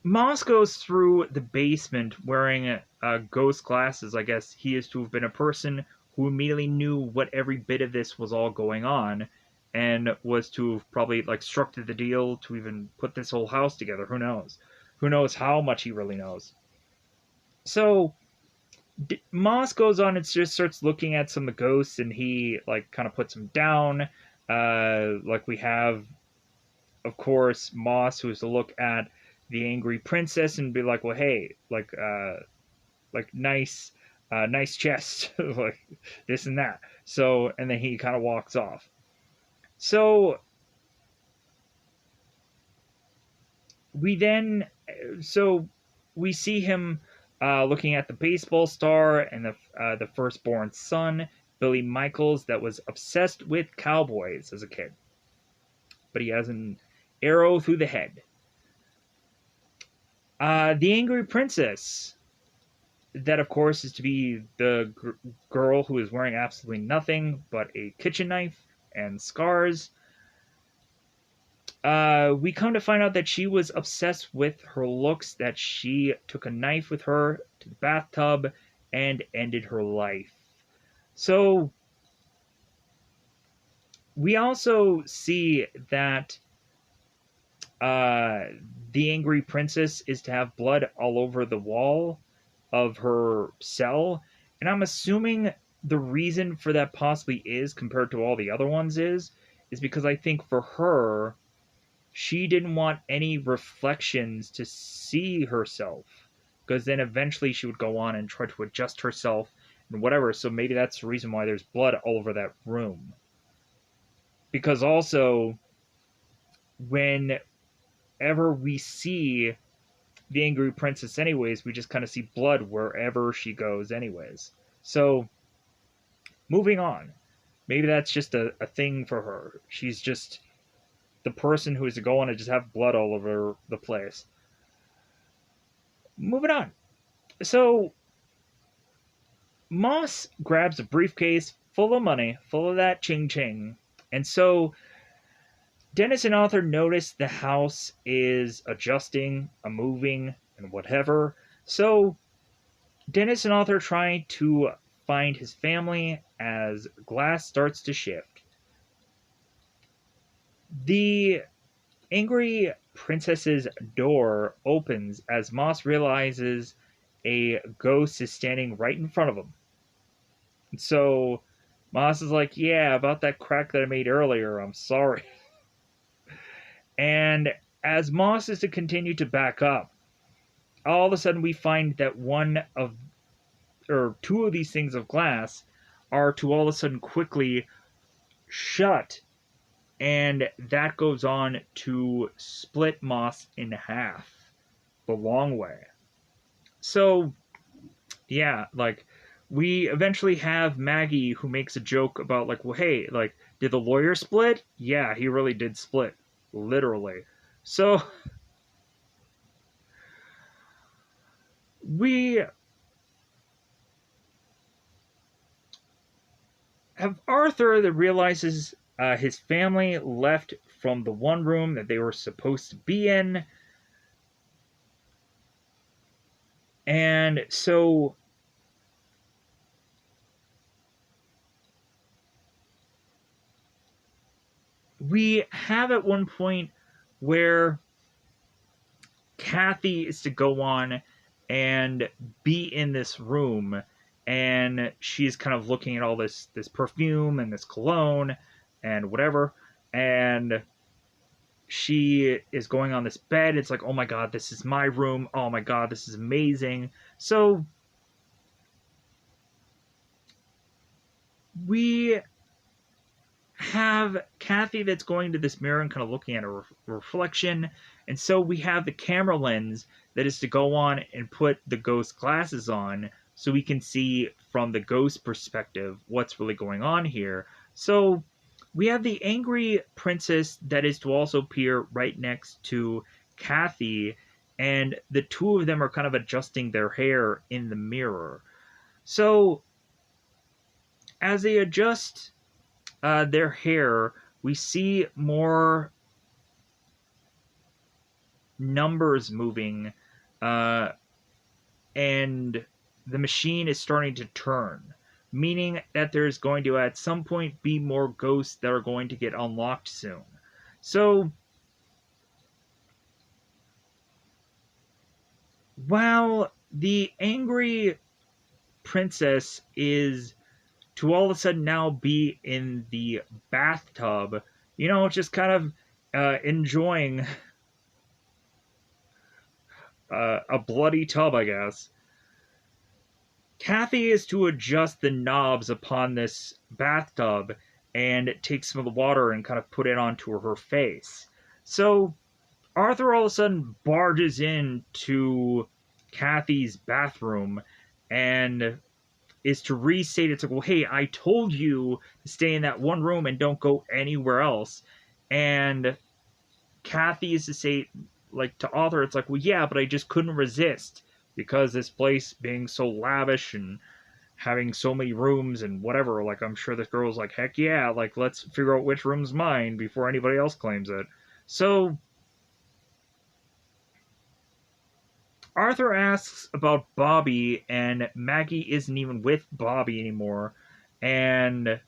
Moss goes through the basement wearing ghost glasses. I guess he is to have been a person who immediately knew what every bit of this was all going on, and was to have probably like struck the deal to even put this whole house together. Who knows? Who knows how much he really knows? So Moss goes on and just starts looking at some of the ghosts, and he like kind of puts them down. Like we have, of course, Moss, who is to look at the angry princess and be like, "Well, hey, like nice chest, like this and that." So, and then he kind of walks off. So we then, so we see him looking at the baseball star and the firstborn son, Billy Michaels, that was obsessed with cowboys as a kid, but he has an arrow through the head. The angry princess, that of course is to be the girl who is wearing absolutely nothing but a kitchen knife and scars. We come to find out that she was obsessed with her looks, that she took a knife with her to the bathtub and ended her life. So we also see that uh, the angry princess is to have blood all over the wall of her cell, and I'm assuming the reason for that possibly is, compared to all the other ones, is because I think for her, she didn't want any reflections to see herself, because then eventually she would go on and try to adjust herself and whatever. So maybe that's the reason why there's blood all over that room. Because also, whenever we see the angry princess anyways, we just kind of see blood wherever she goes anyways. So moving on, maybe that's just a thing for her. She's just the person who is to go on and just have blood all over the place. Moving on. So Moss grabs a briefcase full of money, full of that ching ching. And so Dennis and Arthur notice the house is adjusting, moving, and whatever. So Dennis and Arthur try to find his family as glass starts to shift. The angry princess's door opens as Moss realizes a ghost is standing right in front of him. So Moss is like, yeah, about that crack that I made earlier, I'm sorry. And as Moss is to continue to back up, all of a sudden we find that one of, or two of these things of glass are to all of a sudden quickly shut, and that goes on to split Moss in half the long way. So, yeah, like we eventually have Maggie who makes a joke about like, well, hey, like, did the lawyer split? Yeah, he really did split, literally. So we have Arthur that realizes his family left from the one room that they were supposed to be in, and so we have at one point where Kathy is to go on and be in this room, and she's kind of looking at all this perfume and this cologne and whatever, and she is going on this bed. It's like, oh my god, this is my room. Oh my god, this is amazing. So we have Kathy that's going to this mirror and kind of looking at a reflection. And so we have the camera lens that is to go on and put the ghost glasses on so we can see from the ghost perspective what's really going on here. So we have the angry princess that is to also appear right next to Kathy, and the two of them are kind of adjusting their hair in the mirror. So as they adjust their hair, we see more numbers moving, uh, and the machine is starting to turn, meaning that there's going to at some point be more ghosts that are going to get unlocked soon. So, while the angry princess is to all of a sudden now be in the bathtub, just kind of enjoying a bloody tub, I guess. Kathy is to adjust the knobs upon this bathtub and take some of the water and kind of put it onto her face. So Arthur all of a sudden barges into Kathy's bathroom and is to restate it's like, well, hey, I told you to stay in that one room and don't go anywhere else. And Kathy is to say, like, to Arthur, it's like, well, yeah, but I just couldn't resist because this place being so lavish and having so many rooms and whatever. Like, I'm sure this girl's like, heck yeah, like, let's figure out which room's mine before anybody else claims it. So Arthur asks about Bobby, and Maggie isn't even with Bobby anymore. And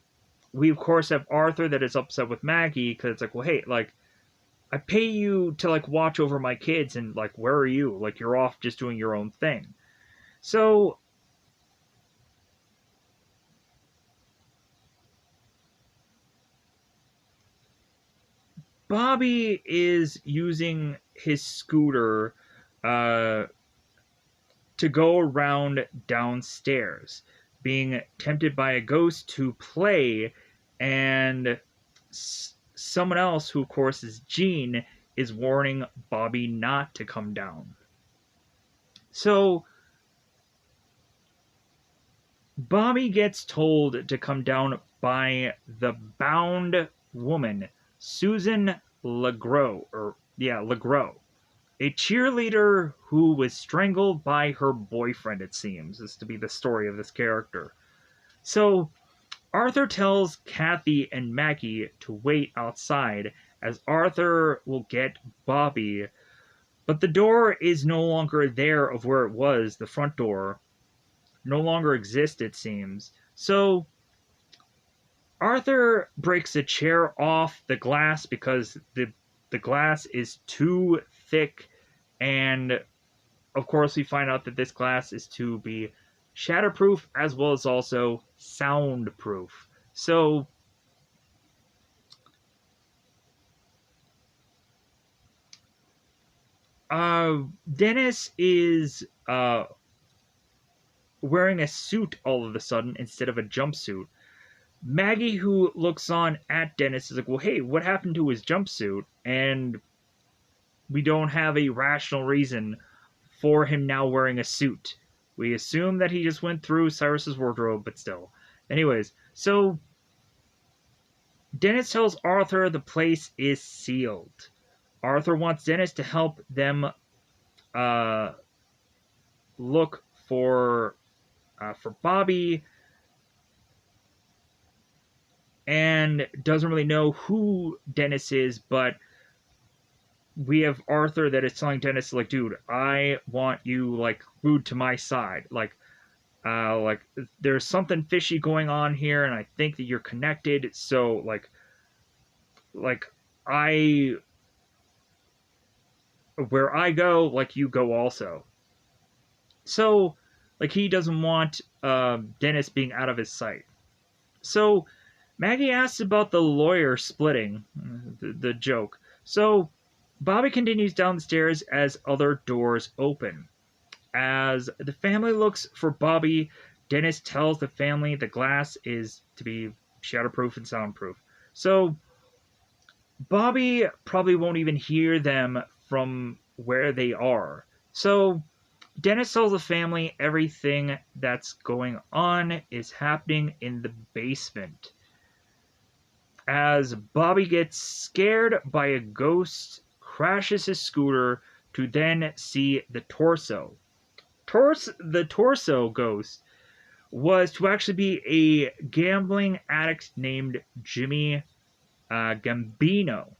we, of course, have Arthur that is upset with Maggie because it's like, well, hey, like, I pay you to, like, watch over my kids, and, like, where are you? Like, you're off just doing your own thing. So, Bobby is using his scooter uh, to go around downstairs, being tempted by a ghost to play, and someone else, who of course is Jean, is warning Bobby not to come down. So Bobby gets told to come down by the bound woman, Susan Legros, Legros, a cheerleader who was strangled by her boyfriend, it seems, is to be the story of this character. So Arthur tells Kathy and Maggie to wait outside as Arthur will get Bobby, but the door is no longer there of where it was. The front door no longer exists, it seems. So Arthur breaks a chair off the glass because the glass is too thick, and of course we find out that this glass is to be shatterproof as well as also soundproof. So Dennis is wearing a suit all of a sudden instead of a jumpsuit. Maggie, who looks on at Dennis, is like, well, hey, what happened to his jumpsuit? And we don't have a rational reason for him now wearing a suit. We assume that he just went through Cyrus's wardrobe, but still. Anyways, so Dennis tells Arthur the place is sealed. Arthur wants Dennis to help them look for Bobby, and doesn't really know who Dennis is, but we have Arthur that is telling Dennis, like, dude, I want you, like, glued to my side. Like, there's something fishy going on here, and I think that you're connected, so, like, where I go, like, you go also. So, like, he doesn't want Dennis being out of his sight. So, Maggie asks about the lawyer splitting, the joke. So, Bobby continues down the stairs as other doors open. As the family looks for Bobby, Dennis tells the family the glass is to be shatterproof and soundproof. So, Bobby probably won't even hear them from where they are. So, Dennis tells the family everything that's going on is happening in the basement. As Bobby gets scared by a ghost, crashes his scooter to then see the torso. The torso ghost was to actually be a gambling addict named Jimmy Gambino.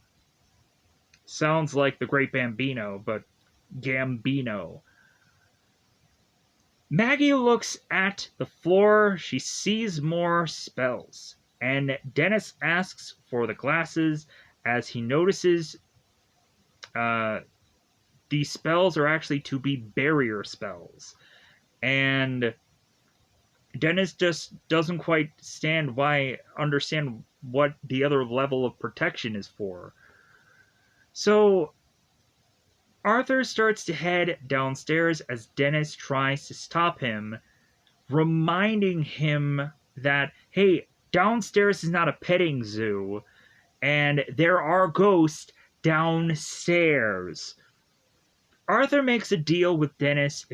Sounds like the Great Bambino, but Gambino. Maggie looks at the floor. She sees more spells. And Dennis asks for the glasses as he notices uh, these spells are actually to be barrier spells. And Dennis just doesn't quite understand what the other level of protection is for. So Arthur starts to head downstairs as Dennis tries to stop him, reminding him that, hey, downstairs is not a petting zoo, and there are ghosts downstairs. Arthur makes a deal with Dennis.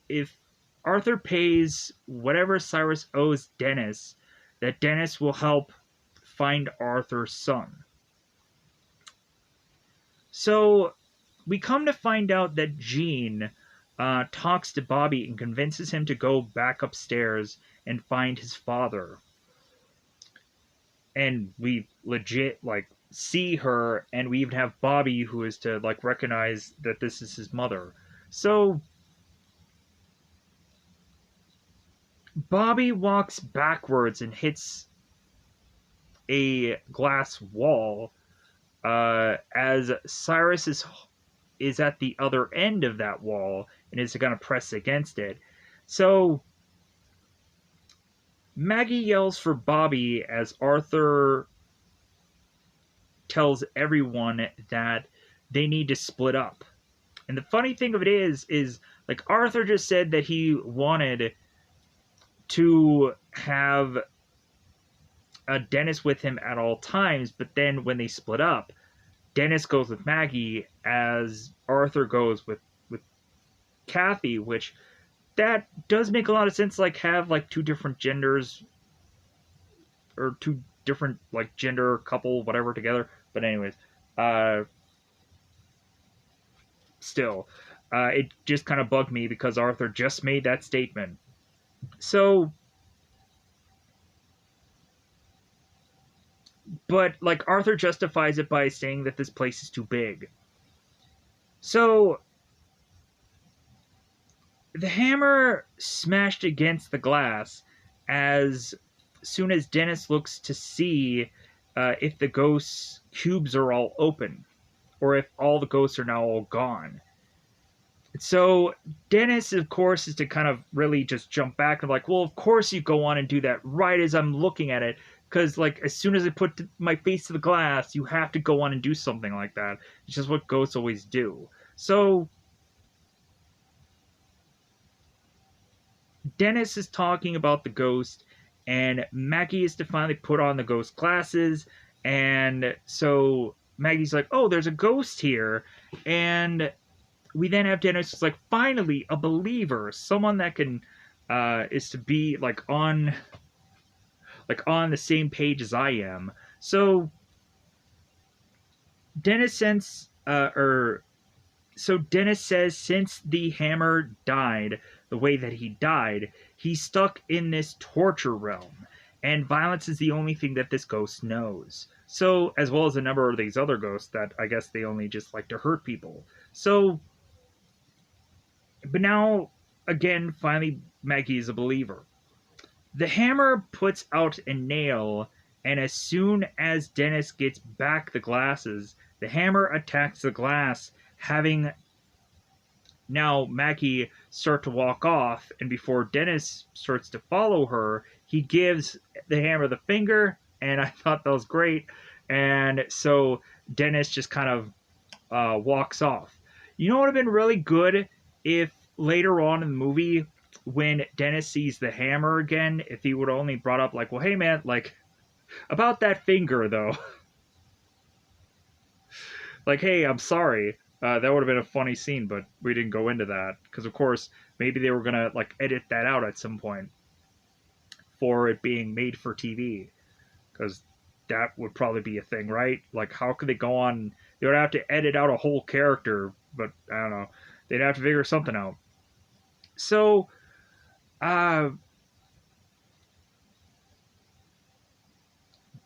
If Arthur pays whatever Cyrus owes Dennis, that Dennis will help find Arthur's son. So we come to find out that Jean talks to Bobby and convinces him to go back upstairs and find his father. And we legit see her, and we even have Bobby who is to recognize that this is his mother. So Bobby walks backwards and hits a glass wall as Cyrus is at the other end of that wall and is going to press against it. So Maggie yells for Bobby as Arthur tells everyone that they need to split up. And the funny thing of it is Arthur just said that he wanted to have Dennis with him at all times, but then when they split up, Dennis goes with Maggie as Arthur goes with Kathy, which that does make a lot of sense. Have two different genders or two different gender couple whatever together. But anyways, still, it just kind of bugged me because Arthur just made that statement. So, but Arthur justifies it by saying that this place is too big. So the hammer smashed against the glass as soon as Dennis looks to see if the ghosts' cubes are all open, or if all the ghosts are now all gone. So Dennis, of course, is to kind of really just jump back and well, of course you go on and do that right as I'm looking at it, because as soon as I put my face to the glass, you have to go on and do something like that. It's just what ghosts always do. So Dennis is talking about the ghost, and Maggie is to finally put on the ghost glasses, and so Maggie's like, oh, there's a ghost here, and we then have Dennis finally a believer, someone that can is to be on the same page as I am. So Dennis Dennis says since the hammer died the way that he died, he's stuck in this torture realm, and violence is the only thing that this ghost knows. So, as well as a number of these other ghosts that I guess they only just like to hurt people. So, but now, again, finally, Maggie is a believer. The hammer puts out a nail, and as soon as Dennis gets back the glasses, the hammer attacks the glass, having Now Maggie starts to walk off, and before Dennis starts to follow her, he gives the hammer the finger, and I thought that was great. And so Dennis just kind of walks off. You know what would have been really good if later on in the movie, when Dennis sees the hammer again, if he would only brought up like, well, hey man, like about that finger though, like, hey, I'm sorry. That would have been a funny scene, but we didn't go into that because, of course, maybe they were gonna like edit that out at some point for it being made for TV, because that would probably be a thing, right? Like, how could they go on? They would have to edit out a whole character, but I don't know. They'd have to figure something out. So, uh,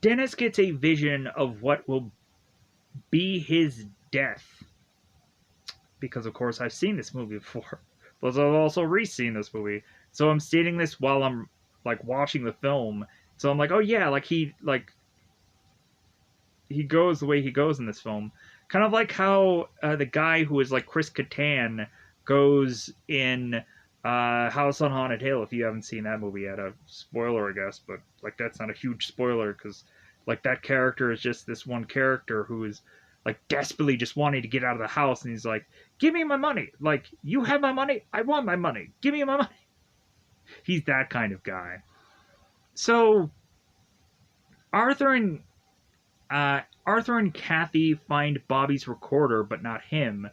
Dennis gets a vision of what will be his death. Because, of course, I've seen this movie before. But I've also re-seen this movie. So I'm stating this while I'm, like, watching the film. So I'm like, oh yeah, like, he goes the way he goes in this film. Kind of like how the guy who is like Chris Kattan goes in House on Haunted Hill. If you haven't seen that movie yet, a spoiler, I guess, but like that's not a huge spoiler because like that character is just this one character who is like desperately just wanting to get out of the house, and he's like, "Give me my money! Like you have my money, I want my money. Give me my money." He's that kind of guy. So Arthur and Arthur and Kathy find Bobby's recorder, but not him.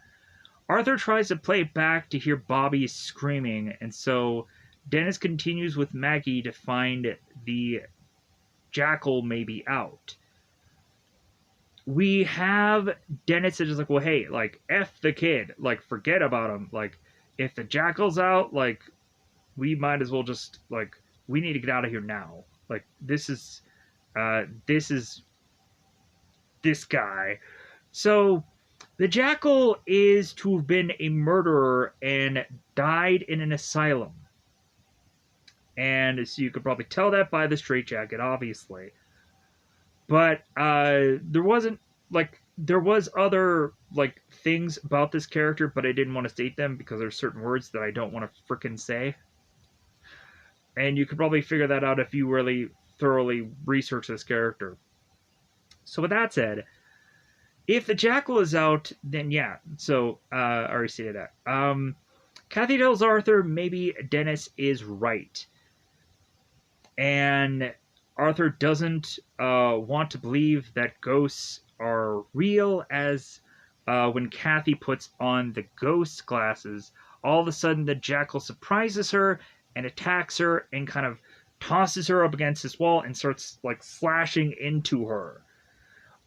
Arthur tries to play it back to hear Bobby screaming, and so Dennis continues with Maggie to find the jackal may be out. We have Dennis is just like, well, hey, like, F the kid. Like, forget about him. Like, if the jackal's out, like, we might as well just, like, we need to get out of here now. Like, this is this guy. So the jackal is to have been a murderer and died in an asylum. And so you could probably tell that by the straitjacket, obviously. But there wasn't like there was other like things about this character, but I didn't want to state them because there's certain words that I don't want to frickin' say. And you could probably figure that out if you really thoroughly research this character. So with that said, if the jackal is out, then yeah. So I already stated that. Kathy tells Arthur maybe Dennis is right, and Arthur doesn't want to believe that ghosts are real. As when Kathy puts on the ghost glasses, all of a sudden the jackal surprises her and attacks her and kind of tosses her up against this wall and starts like slashing into her.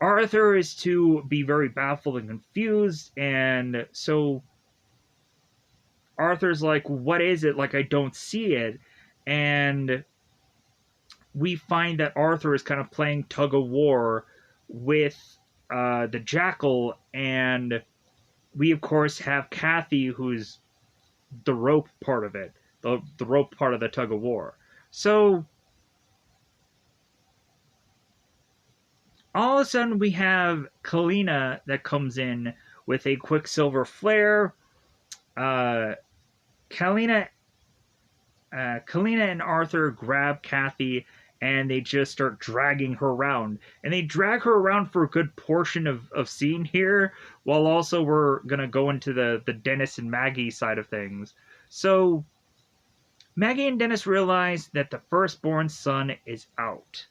Arthur is to be very baffled and confused, and so Arthur's like, "What is it? Like, I don't see it." And we find that Arthur is kind of playing tug of war with the jackal, and we, of course, have Kathy, who's the rope part of it, the rope part of the tug of war. So all of a sudden we have Kalina that comes in with a Quicksilver flare. Uh, Kalina, Kalina and Arthur grab Kathy and they just start dragging her around. And they drag her around for a good portion of scene here, while also we're going to go into the Dennis and Maggie side of things. So Maggie and Dennis realize that the firstborn son is out.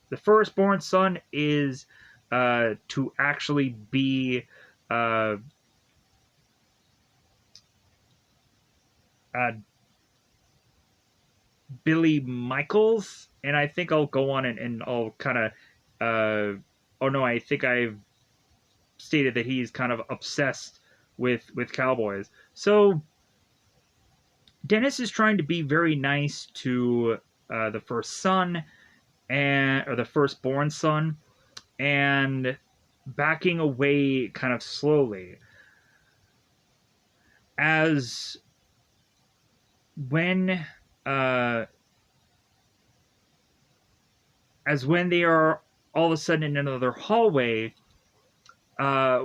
The firstborn son is to actually be uh, uh, Billy Michaels, and I think I'll go on and I'll kind of. Oh no, I think I've stated that he's kind of obsessed with cowboys. So Dennis is trying to be very nice to the first son and or the firstborn son, and backing away kind of slowly as when uh, as when they are all of a sudden in another hallway,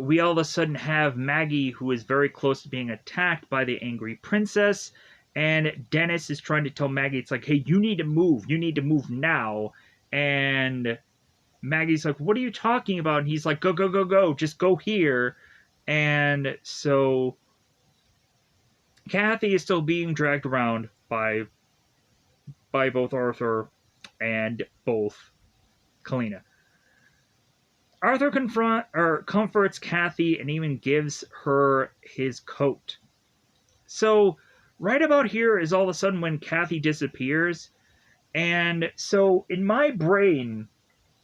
we all of a sudden have Maggie, who is very close to being attacked by the angry princess. And Dennis is trying to tell Maggie, it's like, hey, you need to move. You need to move now. And Maggie's like, what are you talking about? And he's like, go, go, go, go. Just go here. And so Kathy is still being dragged around by both Arthur and both Kalina. Arthur comforts Kathy and even gives her his coat. So right about here is all of a sudden when Kathy disappears. And so in my brain,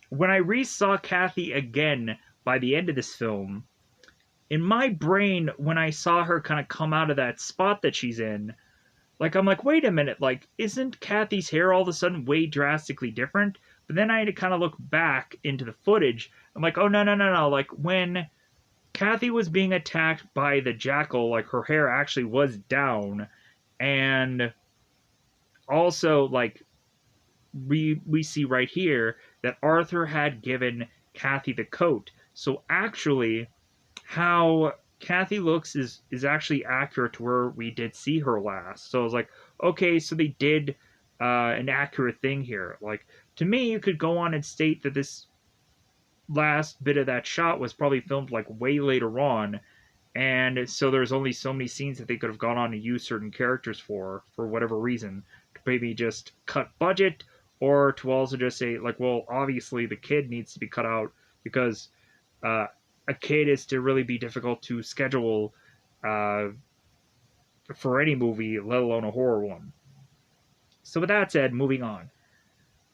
when I re-saw Kathy again by the end of this film, in my brain, when I saw her kind of come out of that spot that she's in, like, I'm like, wait a minute, like, isn't Kathy's hair all of a sudden way drastically different? But then I had to kind of look back into the footage. I'm like, oh, no, no, no, no. Like, when Kathy was being attacked by the jackal, like, her hair actually was down. And also, like, we see right here that Arthur had given Kathy the coat. So actually, how Kathy looks is actually accurate to where we did see her last. So I was like, okay, so they did an accurate thing here. Like, to me, you could go on and state that this last bit of that shot was probably filmed like way later on, and so there's only so many scenes that they could have gone on to use certain characters for whatever reason, to maybe just cut budget, or to also just say like, well, obviously the kid needs to be cut out because a kid is to really be difficult to schedule for any movie, let alone a horror one. So with that said, moving on.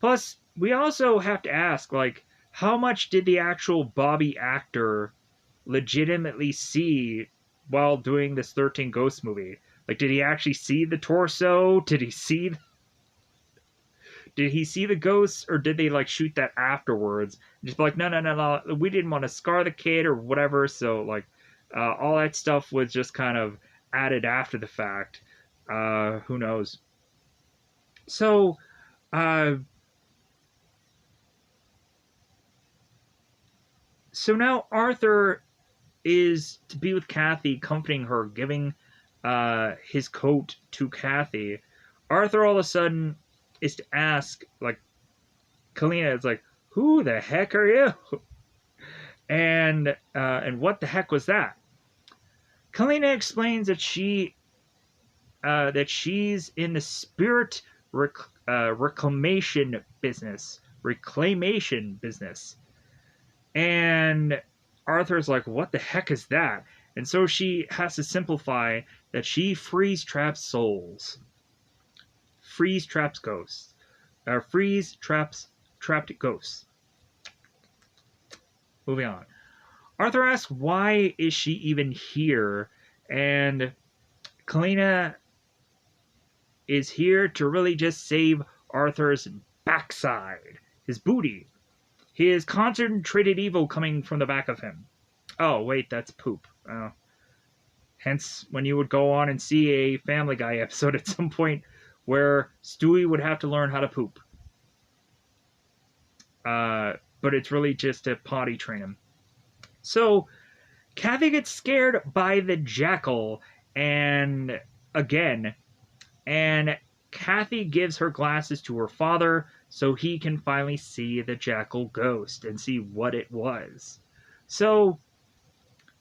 Plus, we also have to ask, like, how much did the actual Bobby actor legitimately see while doing this 13 Ghosts movie? Like, did he actually see the torso? Did he see the ghosts, or did they like shoot that afterwards? Just be like, no, no, no, no, we didn't want to scar the kid or whatever. So like, all that stuff was just kind of added after the fact. Who knows? So, so now Arthur is to be with Kathy, comforting her, giving his coat to Kathy. Arthur all of a sudden is to ask, like, Kalina is like, who the heck are you? And what the heck was that? Kalina explains that she's in the spirit reclamation business. And Arthur's like, what the heck is that? And so she has to simplify that she freeze traps souls. Freeze traps ghosts. Freeze traps trapped ghosts. Moving on. Arthur asks, why is she even here? And Kalina is here to really just save Arthur's backside, his booty. His concentrated evil coming from the back of him. Oh, wait, that's poop. Hence, when you would go on and see a Family Guy episode at some point where Stewie would have to learn how to poop. But it's really just to potty train him. So, Kathy gets scared by the jackal, and again, and Kathy gives her glasses to her father so he can finally see the jackal ghost and see what it was. So,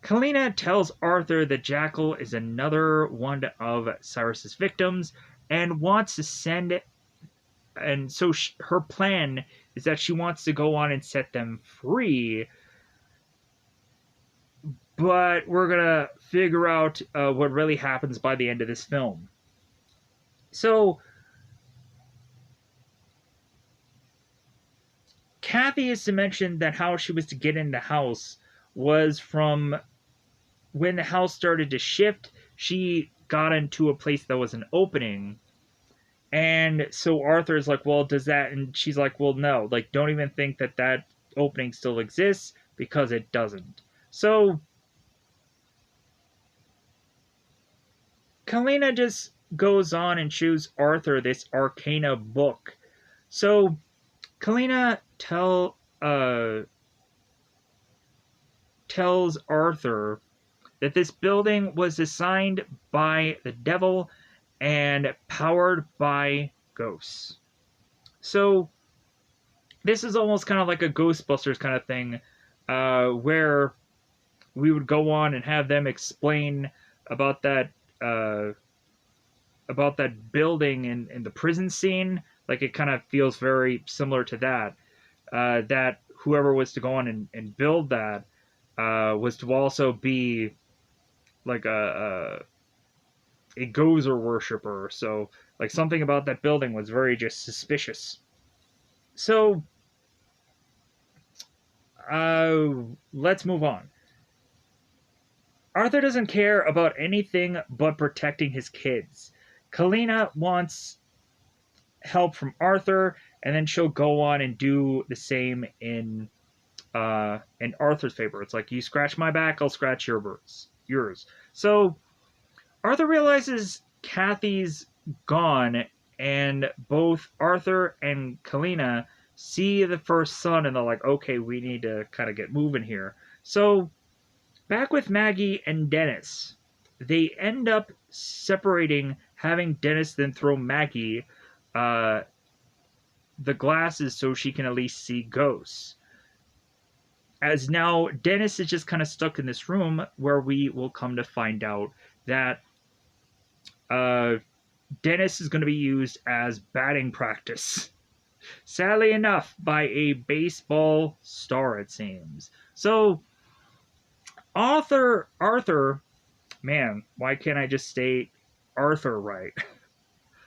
Kalina tells Arthur that Jackal is another one of Cyrus's victims and wants to send it. And so her plan is that she wants to go on and set them free. But we're going to figure out what really happens by the end of this film. So, Kathy is to mention that how she was to get in the house was from when the house started to shift, she got into a place that was an opening. And so Arthur's like, well, does that? And she's like, well, no. Like, don't even think that that opening still exists because it doesn't. So Kalina just goes on and shows Arthur this Arcana book. So Kalina tells Arthur that this building was designed by the devil and powered by ghosts. So this is almost kind of like a Ghostbusters kind of thing, where we would go on and have them explain about that uh, building in the prison scene. Like it kind of feels very similar to that. That whoever was to go on and build that was to also be like a Gozer worshiper. So like something about that building was very just suspicious. So uh, let's move on. Arthur doesn't care about anything but protecting his kids. Kalina wants help from Arthur, and then she'll go on and do the same in Arthur's favor. It's like you scratch my back, I'll scratch yours. So Arthur realizes Kathy's gone, and both Arthur and Kalina see the first son, and they're like, okay, we need to kind of get moving here. So back with Maggie and Dennis, they end up separating, having Dennis then throw Maggie uh, the glasses so she can at least see ghosts. As now Dennis is just kind of stuck in this room where we will come to find out that uh, Dennis is going to be used as batting practice. Sadly enough, by a baseball star, it seems. So, Arthur, man, why can't I just state Arthur right?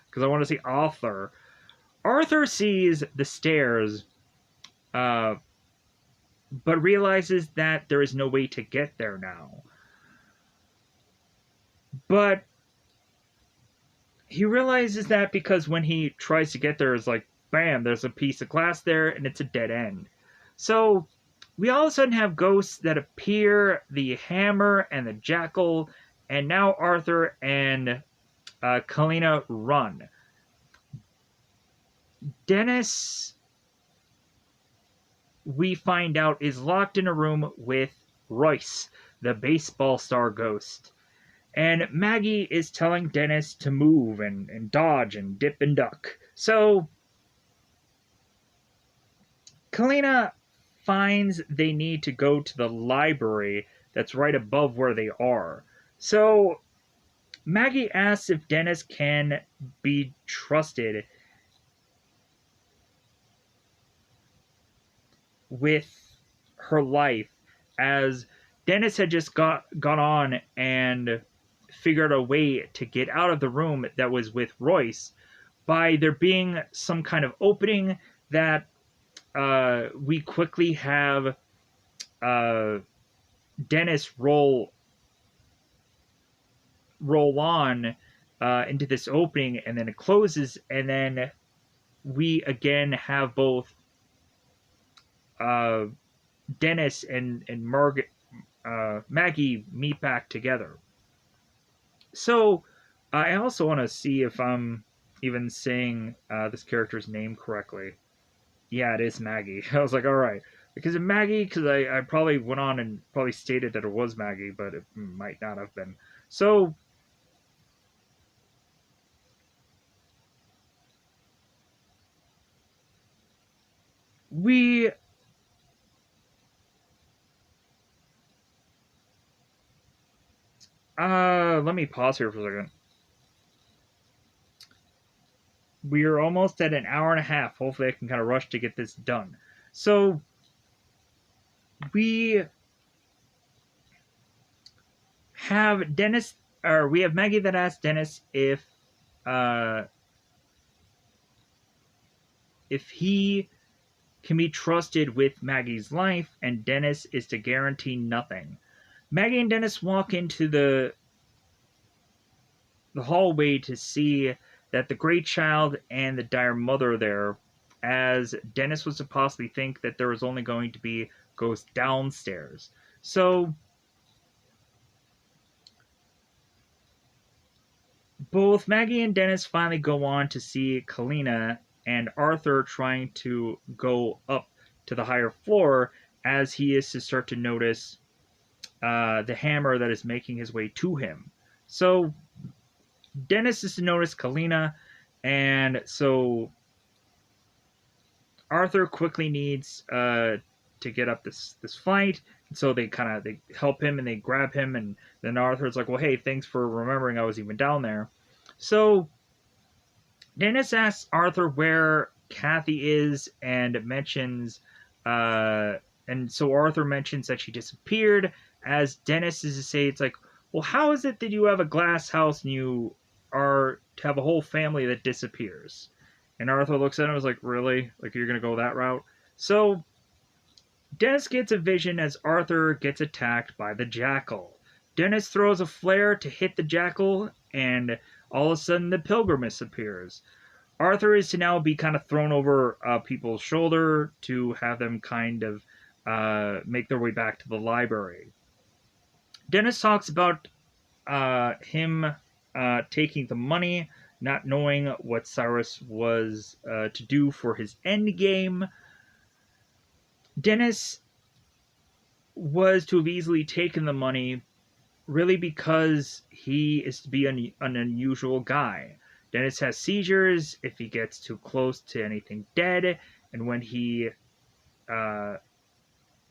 Because I want to say Arthur. Arthur sees the stairs, uh, but realizes that there is no way to get there now. But he realizes that because when he tries to get there, it's like, bam, there's a piece of glass there, and it's a dead end. So we all of a sudden have ghosts that appear, the hammer and the jackal, and now Arthur and Kalina run. Dennis, we find out, is locked in a room with Royce, the baseball star ghost. And Maggie is telling Dennis to move and dodge and dip and duck. So Kalina finds they need to go to the library that's right above where they are. So Maggie asks if Dennis can be trusted with her life, as Dennis had just gone on and figured a way to get out of the room that was with Royce by there being some kind of opening that we quickly have Dennis roll on into this opening, and then it closes, and then we again have both Dennis and Maggie meet back together. So I also want to see if I'm even saying this character's name correctly. Yeah, it is Maggie. I was like, all right. Because of Maggie, because I probably went on and probably stated that it was Maggie, but it might not have been. So we let me pause here for a second. We are almost at an hour and a half. Hopefully I can kind of rush to get this done. So we have Dennis, or we have Maggie that asks Dennis if he can be trusted with Maggie's life, and Dennis is to guarantee nothing. Maggie and Dennis walk into the hallway to see that the Great Child and the Dire Mother are there, as Dennis was to possibly think that there was only going to be ghosts downstairs. So both Maggie and Dennis finally go on to see Kalina and Arthur trying to go up to the higher floor, as he is to start to notice the hammer that is making his way to him. So Dennis is to notice Kalina, and so Arthur quickly needs to get up this fight. And so they help him and they grab him, and then Arthur's like, "Well, hey, thanks for remembering I was even down there." So Dennis asks Arthur where Kathy is and mentions, and so Arthur mentions that she disappeared. As Dennis is to say, it's like, well, how is it that you have a glass house and you are to have a whole family that disappears? And Arthur looks at him and is like, really? Like, you're going to go that route? So Dennis gets a vision as Arthur gets attacked by the jackal. Dennis throws a flare to hit the jackal, and all of a sudden the pilgrimess appears. Arthur is to now be kind of thrown over people's shoulder to have them kind of make their way back to the library. Dennis talks about him taking the money, not knowing what Cyrus was to do for his end game. Dennis was to have easily taken the money really because he is to be an unusual guy. Dennis has seizures if he gets too close to anything dead, and when he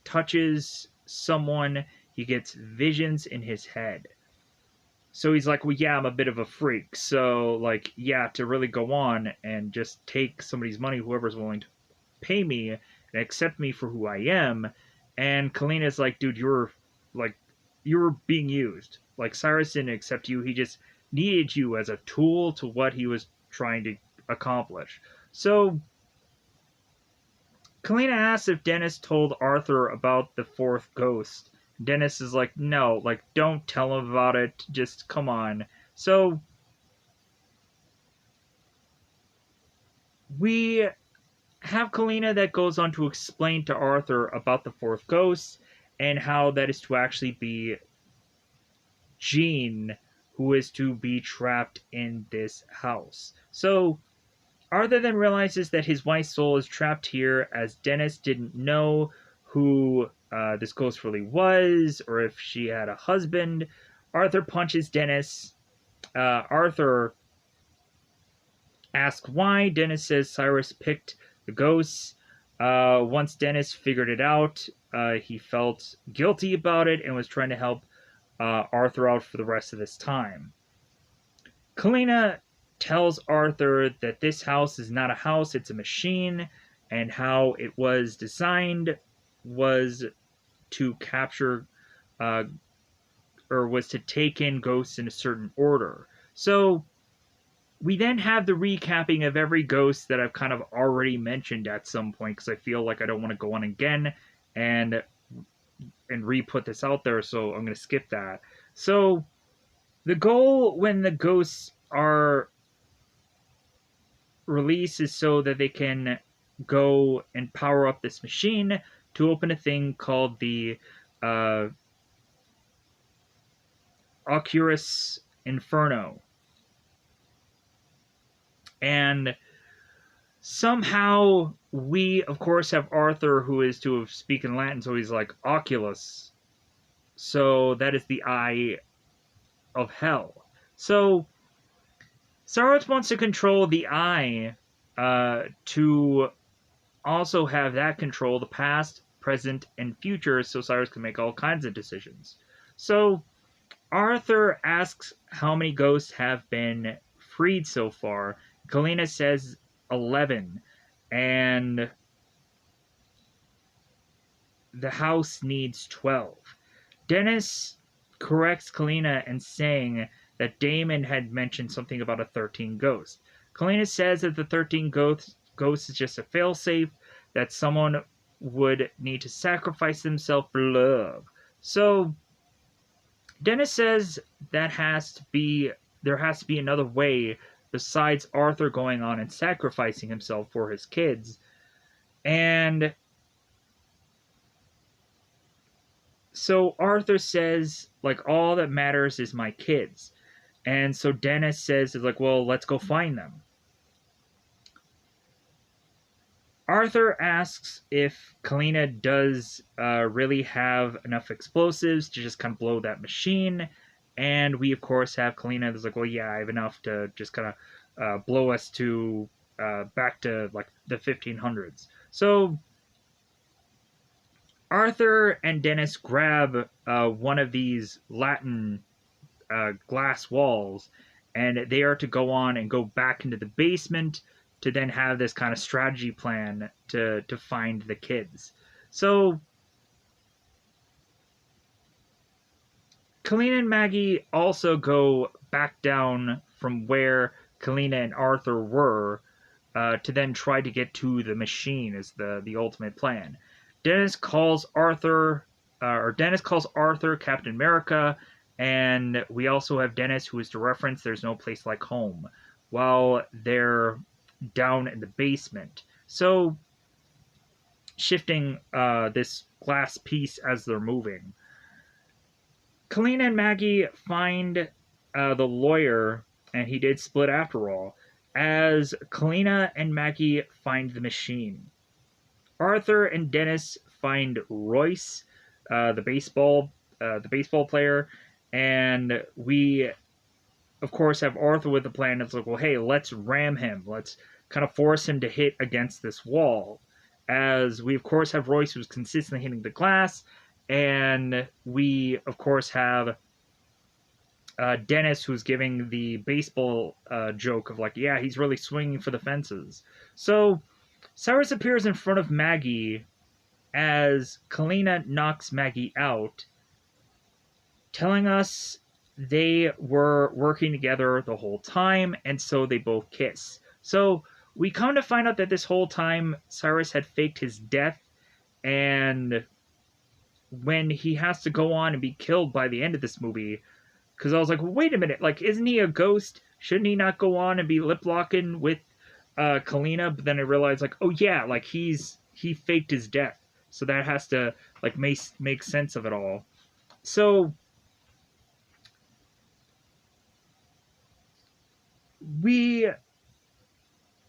touches someone, he gets visions in his head. So he's like, well, yeah, I'm a bit of a freak. So, like, yeah, to really go on and just take somebody's money, whoever's willing to pay me and accept me for who I am. And Kalina's like, dude, you're being used. Like, Cyrus didn't accept you. He just needed you as a tool to what he was trying to accomplish. So Kalina asks if Dennis told Arthur about the fourth ghost. Dennis is like, no, like, don't tell him about it. Just come on. So we have Kalina that goes on to explain to Arthur about the fourth ghost and how that is to actually be Jean, who is to be trapped in this house. So Arthur then realizes that his wife's soul is trapped here, as Dennis didn't know who this ghost really was, or if she had a husband. Arthur punches Dennis. Arthur asks why. Dennis says Cyrus picked the ghosts. Once Dennis figured it out, he felt guilty about it and was trying to help Arthur out for the rest of this time. Kalina tells Arthur that this house is not a house, it's a machine, and how it was designed was to capture or was to take in ghosts in a certain order. So we then have the recapping of every ghost that I've kind of already mentioned at some point, because I feel like I don't want to go on again and re-put this out there, so I'm going to skip that. So the goal when the ghosts are released is so that they can go and power up this machine to open a thing called the Oculus Inferno. And somehow we, of course, have Arthur, who is to have speaking Latin, so he's like, Oculus. So that is the eye of hell. So Cyrus wants to control the eye to also have that control the past, present, and future, so Cyrus can make all kinds of decisions. So Arthur asks how many ghosts have been freed so far. Kalina says 11, and the house needs 12. Dennis corrects Kalina and saying that Damon had mentioned something about a 13 ghost. Kalina says that the 13 ghost is just a failsafe, that someone would need to sacrifice themselves for love. So Dennis says there has to be another way besides Arthur going on and sacrificing himself for his kids. And so Arthur says, like, all that matters is my kids. And so Dennis says, well, let's go find them. Arthur asks if Kalina does really have enough explosives to just kind of blow that machine. And we, of course, have Kalina that's like, well, yeah, I have enough to just kind of blow us to back to like the 1500s. So Arthur and Dennis grab one of these Latin glass walls, and they are to go on and go back into the basement to then have this kind of strategy plan to find the kids. So Kalina and Maggie also go back down from where Kalina and Arthur were to then try to get to the machine is the ultimate plan. Dennis calls Arthur Captain America, and we also have Dennis, who is to reference "There's no place like home," while they're down in the basement. So shifting this glass piece as they're moving. Kalina and Maggie find the lawyer, and he did split after all, as Kalina and Maggie find the machine. Arthur and Dennis find Royce, the baseball player, and we, of course, have Arthur with the plan. It's like, well, hey, let's ram him. Let's kind of force him to hit against this wall. As we, of course, have Royce who's consistently hitting the glass, and we, of course, have Dennis who's giving the baseball joke of like, yeah, he's really swinging for the fences. So Cyrus appears in front of Maggie as Kalina knocks Maggie out, telling us they were working together the whole time, and so they both kiss. So we come to find out that this whole time Cyrus had faked his death, and when he has to go on and be killed by the end of this movie, because I was like, well, wait a minute, like, isn't he a ghost? Shouldn't he not go on and be lip locking with Kalina? But then I realized, like, oh yeah, like he faked his death, so that has to like make sense of it all. So we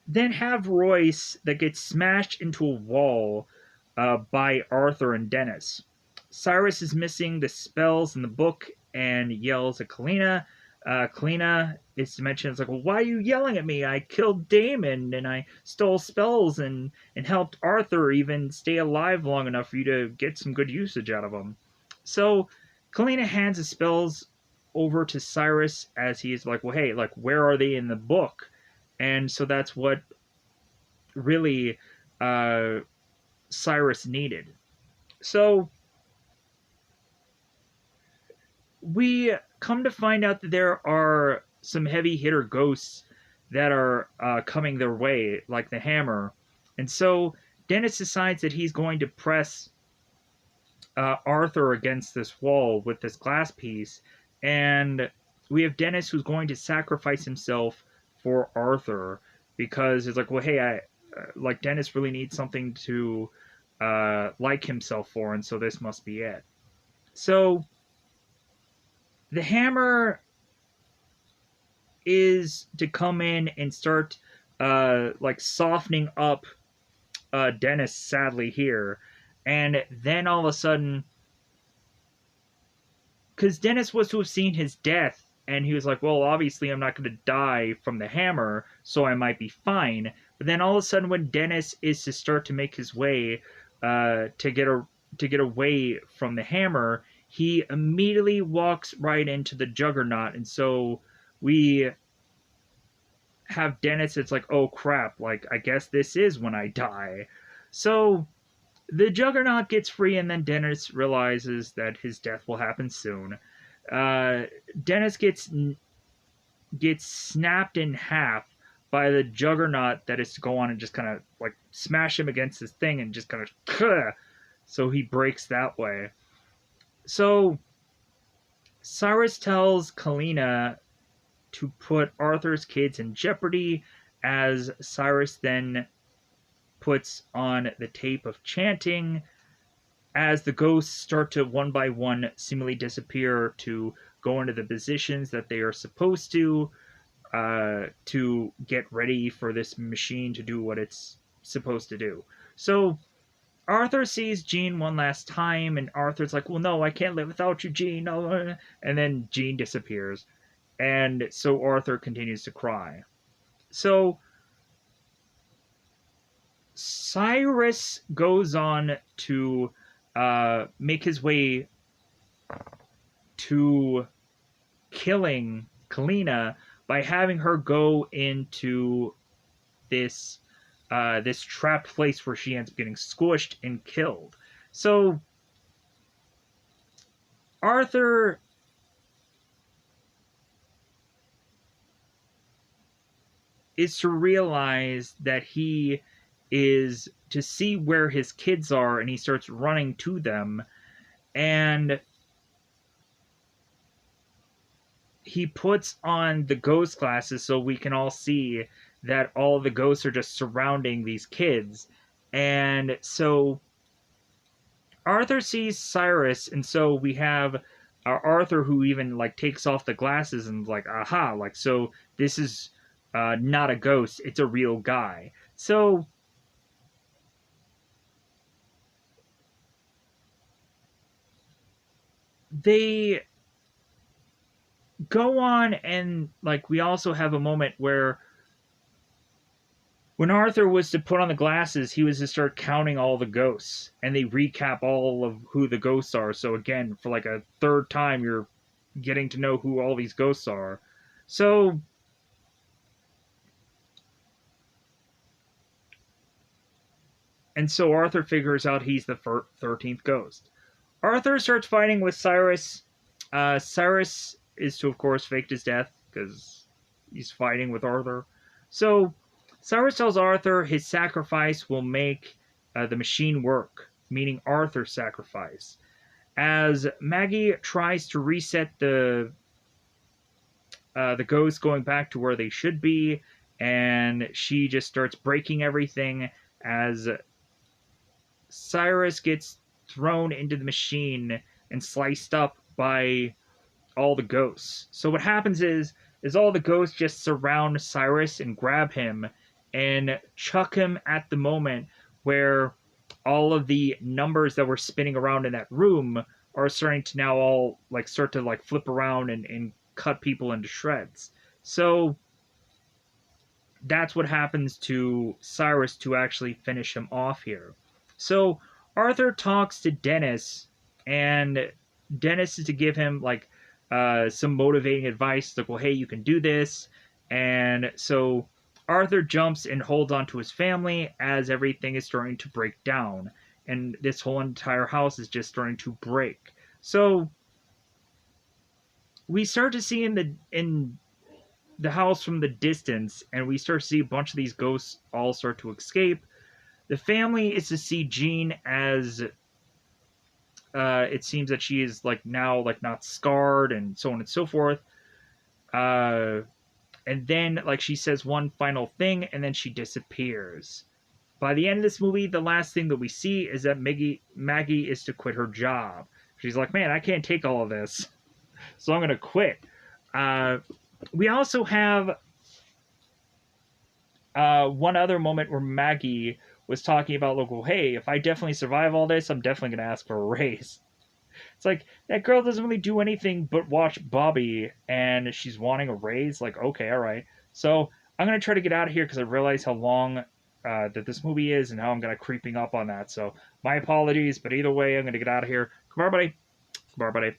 then have Royce that gets smashed into a wall by Arthur and Dennis. Cyrus is missing the spells in the book and yells at Kalina. Kalina is to mention, it's like, well, why are you yelling at me? I killed Damon and I stole spells and helped Arthur even stay alive long enough for you to get some good usage out of him. So Kalina hands the spells over to Cyrus as he's like, well, hey, like, where are they in the book? And so that's what really Cyrus needed. So we come to find out that there are some heavy hitter ghosts that are coming their way, like the Hammer. And so Dennis decides that he's going to press Arthur against this wall with this glass piece. And we have Dennis who's going to sacrifice himself for Arthur because it's like, well, hey, like Dennis really needs something to like himself for, and so this must be it. So the Hammer is to come in and start like softening up Dennis sadly here, and then all of a sudden, because Dennis was to have seen his death, and he was like, well, obviously I'm not going to die from the Hammer, so I might be fine. But then all of a sudden, when Dennis is to start to make his way to get away from the Hammer, he immediately walks right into the Juggernaut, and so we have Dennis. It's like, oh crap! Like, I guess this is when I die. So the Juggernaut gets free, and then Dennis realizes that his death will happen soon. Dennis gets snapped in half by the Juggernaut that is to go on and just kind of like smash him against this thing and just kind of so he breaks that way. So Cyrus tells Kalina to put Arthur's kids in jeopardy as Cyrus then puts on the tape of chanting as the ghosts start to one by one seemingly disappear to go into the positions that they are supposed to get ready for this machine to do what it's supposed to do. So Arthur sees Jean one last time, and Arthur's like, "Well, no, I can't live without you, Jean." No. And then Jean disappears, and so Arthur continues to cry. So Cyrus goes on to make his way to killing Kalina by having her go into this this trapped place where she ends up getting squished and killed. So Arthur is to realize that he is to see where his kids are, and he starts running to them, and he puts on the ghost glasses so we can all see that all the ghosts are just surrounding these kids. And so Arthur sees Cyrus, and so we have Arthur who even like takes off the glasses and like, aha, like, so this is not a ghost, it's a real guy. So they go on, and like we also have a moment where when Arthur was to put on the glasses, he was to start counting all the ghosts, and they recap all of who the ghosts are. So again, for like a third time, you're getting to know who all these ghosts are. So so Arthur figures out he's the 13th ghost. Arthur starts fighting with Cyrus. Cyrus is to, of course, fake his death because he's fighting with Arthur. So Cyrus tells Arthur his sacrifice will make the machine work, meaning Arthur's sacrifice. As Maggie tries to reset the ghosts going back to where they should be, and she just starts breaking everything as Cyrus gets thrown into the machine and sliced up by all the ghosts. So what happens is all the ghosts just surround Cyrus and grab him and chuck him at the moment where all of the numbers that were spinning around in that room are starting to now all like start to like flip around and cut people into shreds. So that's what happens to Cyrus to actually finish him off here. So Arthur talks to Dennis, and Dennis is to give him like some motivating advice, like, well, hey, you can do this. And so Arthur jumps and holds on to his family as everything is starting to break down, and this whole entire house is just starting to break. So we start to see in the house from the distance, and we start to see a bunch of these ghosts all start to escape. The family is to see Jean as it seems that she is like now like not scarred and so on and so forth. And then like she says one final thing, and then she disappears. By the end of this movie, the last thing that we see is that Maggie is to quit her job. She's like, man, I can't take all of this, so I'm gonna quit. We also have one other moment where Maggie was talking about, like, well, hey, if I definitely survive all this, I'm definitely going to ask for a raise. It's like, that girl doesn't really do anything but watch Bobby, and she's wanting a raise? Like, okay, all right. So I'm going to try to get out of here because I realize how long that this movie is and how I'm going to creeping up on that. So my apologies, but either way, I'm going to get out of here. Goodbye, buddy. Goodbye, buddy.